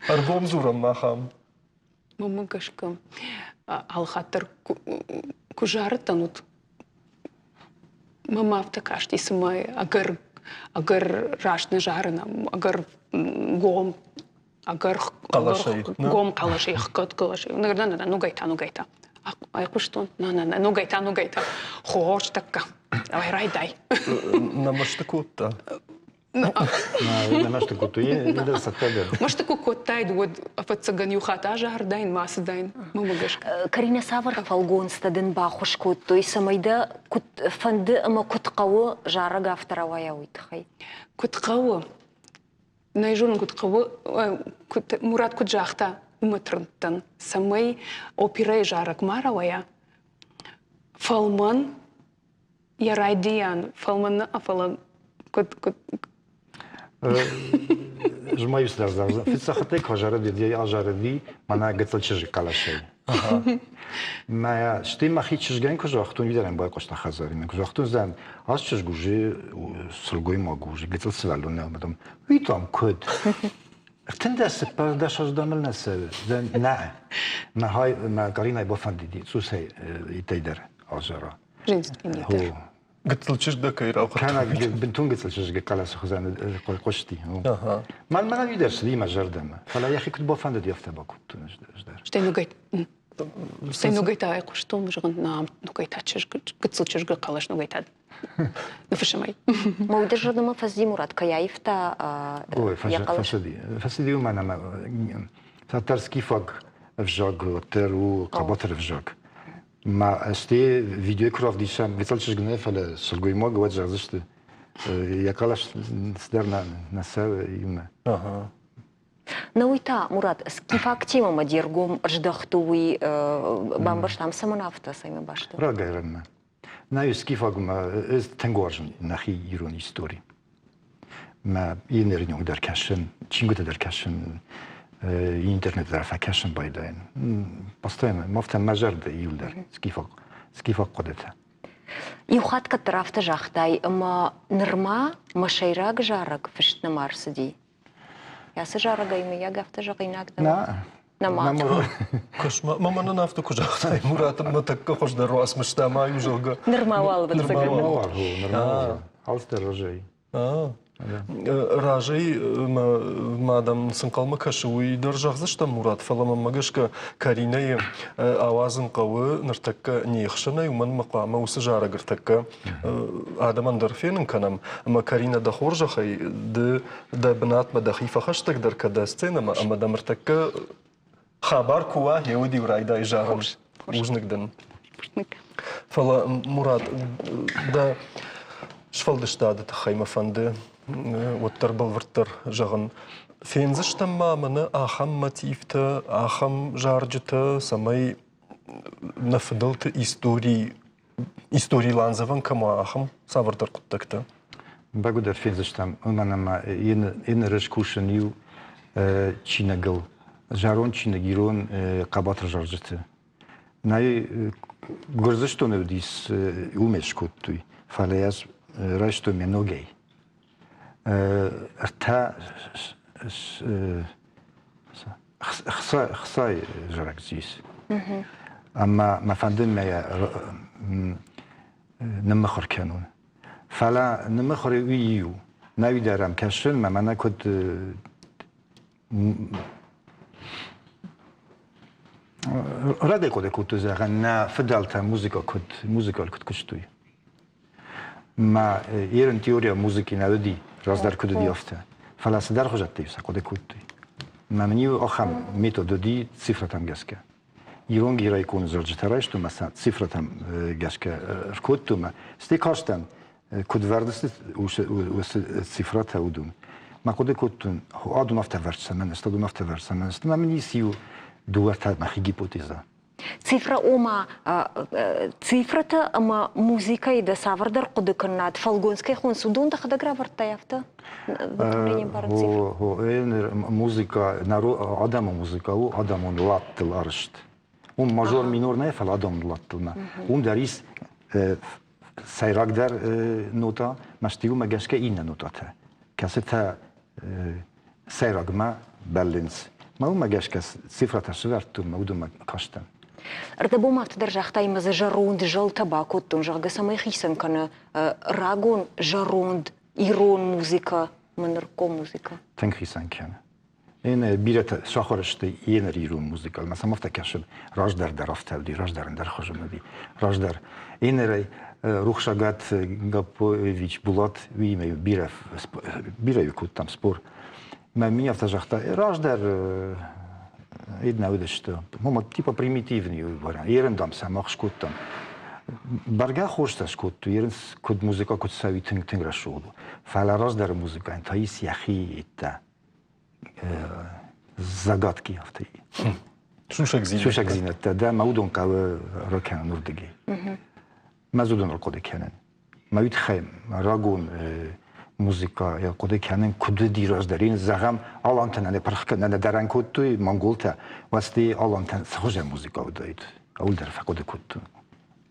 ардом зурам махам мама кашка ал хаттар кужартанут мама автокашти самай агар рашны жарына агар гом агар гом калашай хкат калашай наверное ну гайта айкуштон ну гайта хош такка давай райдай намаштакутта намаштакуту иде сатаде маштаку коттай вот апацаган юхата жардайн масдайн мамагаш Карина Савар фалгонстадын бахушкут той самайда кут фанды ама кутқавы жарага авторавая уйтхай кутқавы найжон кутқавы Мурат куджахта уматрынтан самай операй жарак маравая фалман ярайдиян фалман афалан кут жмаюсь даже фицахатек хожаради ди ажаради мана гацалчижи калашай ما شتی ما هیچ جنگ کجاختون میدارم باید قشت خزاری کجاختون زن از چش گوجه سلگوی ما گوجه گیتل سوالو نه مدام ویتام کد تندست پرداش از دامل نسل زن نه ما کارینای با فندیدی سوس هی ایتای در آجرا جنس قتلتش ده كير أو كان بنتون قتل شجع قلاص خزان قشتي ما أنا يدرس دي ما جردم فلا يا أخي كنت بفند ديافته بكت نجدر Штейну гайт. Штейну гайта ай куштом жгын на ну гайта чыж гыцыл чыжгы калаш ну гайтад. Нефшемай. موجود جردما فزي مراد كيايفتا ой فسدي وما أنا فترسكي فوق فجاج ترو قبطر فجاج ما أستي فيديو كراف ديشام بيطلعش جنيه فلا سلقي ما جوات جازشت يقالش سدرنا نسا يوم نويتا مراد كيف أكتيما ما ديرجوم أجدختوي بامبرش تام سمنافتا سايم باشتو راجعنا نايس كيف ما تنقارن نخي يرون هستوري ما ينرنيو در كاشن چینگو در كاشن اینترنت در فکشن بایدن باستیم مفتن مجرد یولدر سکیفا قدرته يوخات كترافت جاختاي اما نرما مشيراك جارك فشتنا مارسدي يا سجارة قايمة يا قافت جاقيناك نا نما كش ما نافت كجاختاي مرات ما تكخش در رأس مجتمع يوجوغا نرما والبت نرما هالستر رجعي راجي مادام سنقال مكشوي درجة زشتا مراد فلما مجشك كاريني آوازن قوي نرتك نيخشنا يومن مقامة وسجارة قرتك آدم اندر فين كنم اما كارينا دخور جخي ده بنات مدخي فخشتك در كداستين اما دمرتك خبر كوا يودي ورايدا إجارم وجنك دن فلا مراد ده شفالدش دادة خيمة فنده والتربل ورتر جغن فين زشتم ما من آخم متيفتا آخم جارجتا سمي نفدلت إستوري لانزفن كما آخم سافردر قدكتا بقدر فين زشتم أنا ما ين رشكوشن يو چينجل جارون چينجيرون قبات جارجتا ناي گرزشتو نوديس اومش كوتوي فالياس رشتو منوجي ارتا خصاي جرك زيس اما ما فندم ما نمخر كانون فلا نمخر ويو ناوي دارم كشن ما انا كنت رادي كنت زغنا فدالتا موسيقى كنت كشتوي ما يرن تيوريا موسيقى نادي راز كود ديافته فلا سدار خجت تيسا كود كوتي ما منيو أخم ميثود دي صفرة تام جسكا يرون غير يكون زوج تراش تو مثلا صفرة تام جسكا ركود تو ما ستيكاستن كود وردست وصفرة تودون ما كود كوتون هو أدون أفتفرس من استدون أفتفرس من است ما مني سيو دوارت ما خي هيبوتيزا цифра ома цифрата ама музика и да савардар кудыкыннат фалгонскай хон судун да хадагра вартаявта هو موسيقى نارو عدم موسيقى هو عدم لات الارشت ماجور مينور نه فل عدم لات ما داريس سيراك در نوتا مشتيو ما جاشكا إين نوتاته كاستا سيراك ما بالانس ما جاشكا صفرة شغرت ما ودم كاشتن ردبو ما تقدر جاختاي за жарунд жал табако тон жага самай хисен кана рагон жарунд ирон музыка منركو музыка تنخي سان كان إن بيرة شاخرشتي ينريرون موسيقى مثلا مفتكرش راج در افتادی راج در خجم ندی راج در این رای روح شجات گاپویچ بولات وی بیره یکوت تام سپور ما می افتجاختا راج در ایدنا ودشت هم تیپا پریمیتیونی وارن یرن دام سماخ شکوتم برگه خوشتش کود تو یرن کود موسیقى کود سوی تنگ رشودو فعلا راج در موسیقى انتهایی سیاخی ایتا загадки авто. Шушак зинет. Да, маудон каве ракан нурдеги. Мазудон ракоде канен. Мавит хайм рагон музыка я коде канен куды дираз дарин загам алантан не пархкан не даран кутту монголта васти алантан схожа музыка удайт. Аулдар факоде кутту.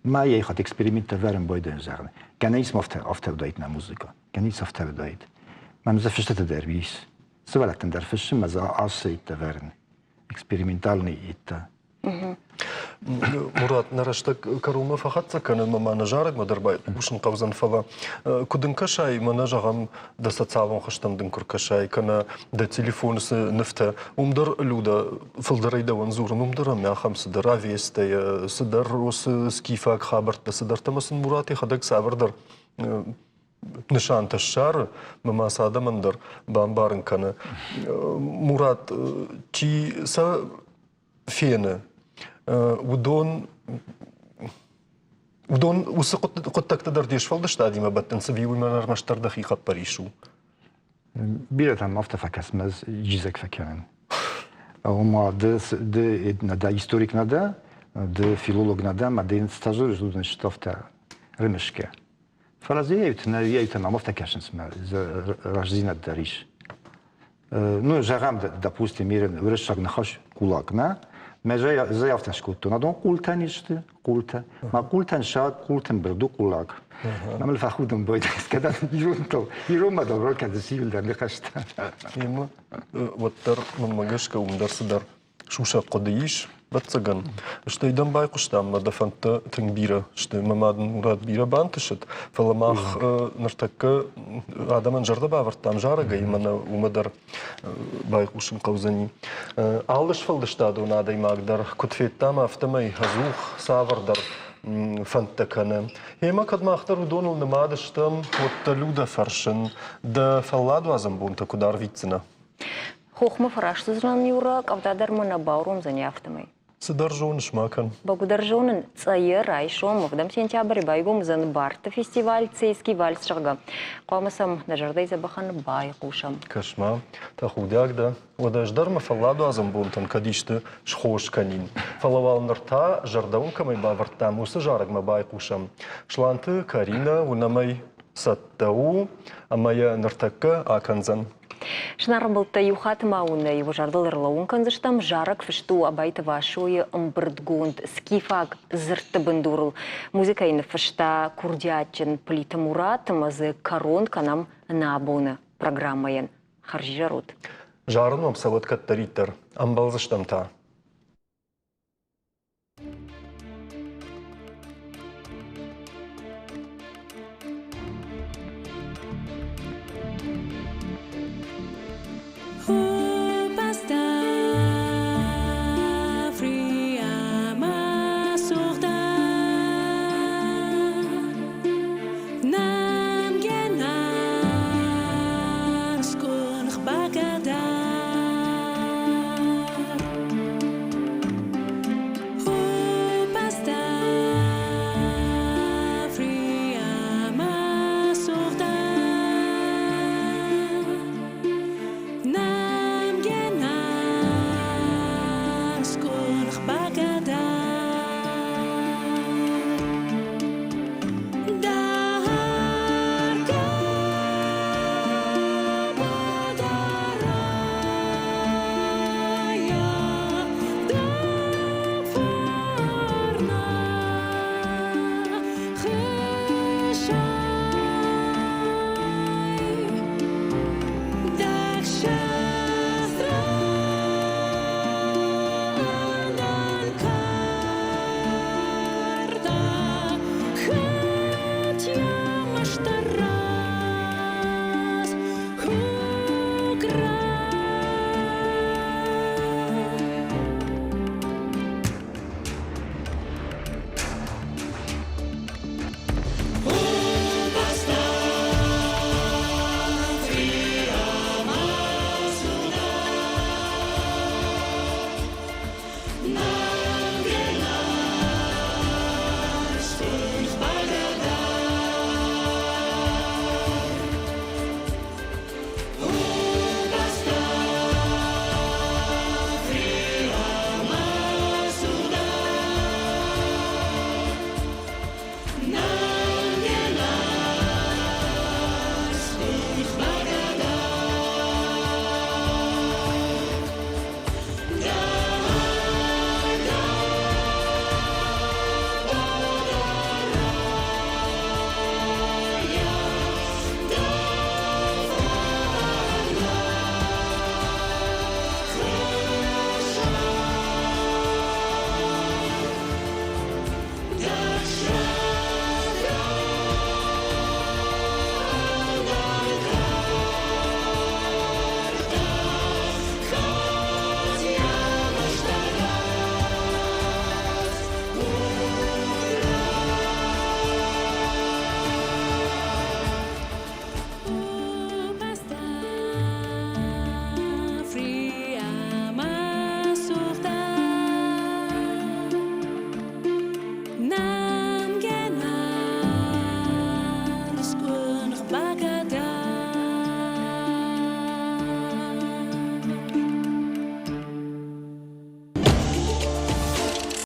ما يخات эксперимент верен бойден загне. Канис мафта удайт на музыка. Канис мафта удайт. Мам зафштата дервис. Сувалатен дерфиш маза асейт верен. Экспериментальный это. Мурат, нараштак карума фахатса кана мамана жарак мадарбай ушын қавзан фала. Кудын кашай мана жағам да социалын қаштамдың күр кашай, кана да телефонысы нефта. Умдар люда фылдарайда ванзурын, умдар амяхам сыдар авестай, сыдар осы скифак хабарта, сыдар тамасын Мурат хадак савардар. Нишан ташар, мама садамандар, бамбарын кана. Мурат, чи са фены. Удон усы қоттақтадар дешфалды штадима баттын сывиуйманар маштар дақиқа паришу. Билетам автофакасмаз жизек факерен. Ома да историк нада, да филолог нада, ма да стажер ждуден штофта ремешке. Фаразия яйта нам автокашенсма за рождина дариш. Ну, жарам, допустим, мирен врешак нахаш кулакна, Межа заявтен шкуту. Надон култен ишти, култе. Ма култен шад, култен берду кулак. Намел фахудом бойда. Скада юнтов. Ирома добро, когда сивил дар лихашта. Ема, вот тар мамагашка умдар сыдар. Шуша кодыиш, бацаган. Что идам байкуштам, мадафанта тингбира. Что мамадын Мурат бира бантышет. Фаламах нартакка адаман жарда бавартам жарага имана умадар байкушын каузани. Алыш фалдыштаду надай магдар. Кутфеттама автомай хазух савардар. Фантакана. Ема кадмахтар удонул намадыштам вот люда фаршен. Да фалладу азамбунта кудар вицина. Хохма фараштызран юрак, авдадар мана баурум заняфтамай. Сыдаржон шмакан. Багударжонын цайыр айшом, вдам сентябрь байгум зан барта фестиваль цейский вальс шага. Қомасам нажардай забахан бай кушам. Кашма, та худягда. Одаждарма фалладу азамбунтан кадишты шхошканин. Фалавал нарта жардаункамай баварта мусы жарагма бай кушам. Шланты Карина унамай саттау, амая нартакка аканзан. Шнарым болта юхат мауна его жардалыр лаункан заштам жарак фешту абайта вашуе мбрдгунд скифак зырты бендурл. Музыка ин фешта курдячен плита Мурат мазы корон канам набуна программаен харжи жарут. Жарым амсават каттаритер амбал заштамта.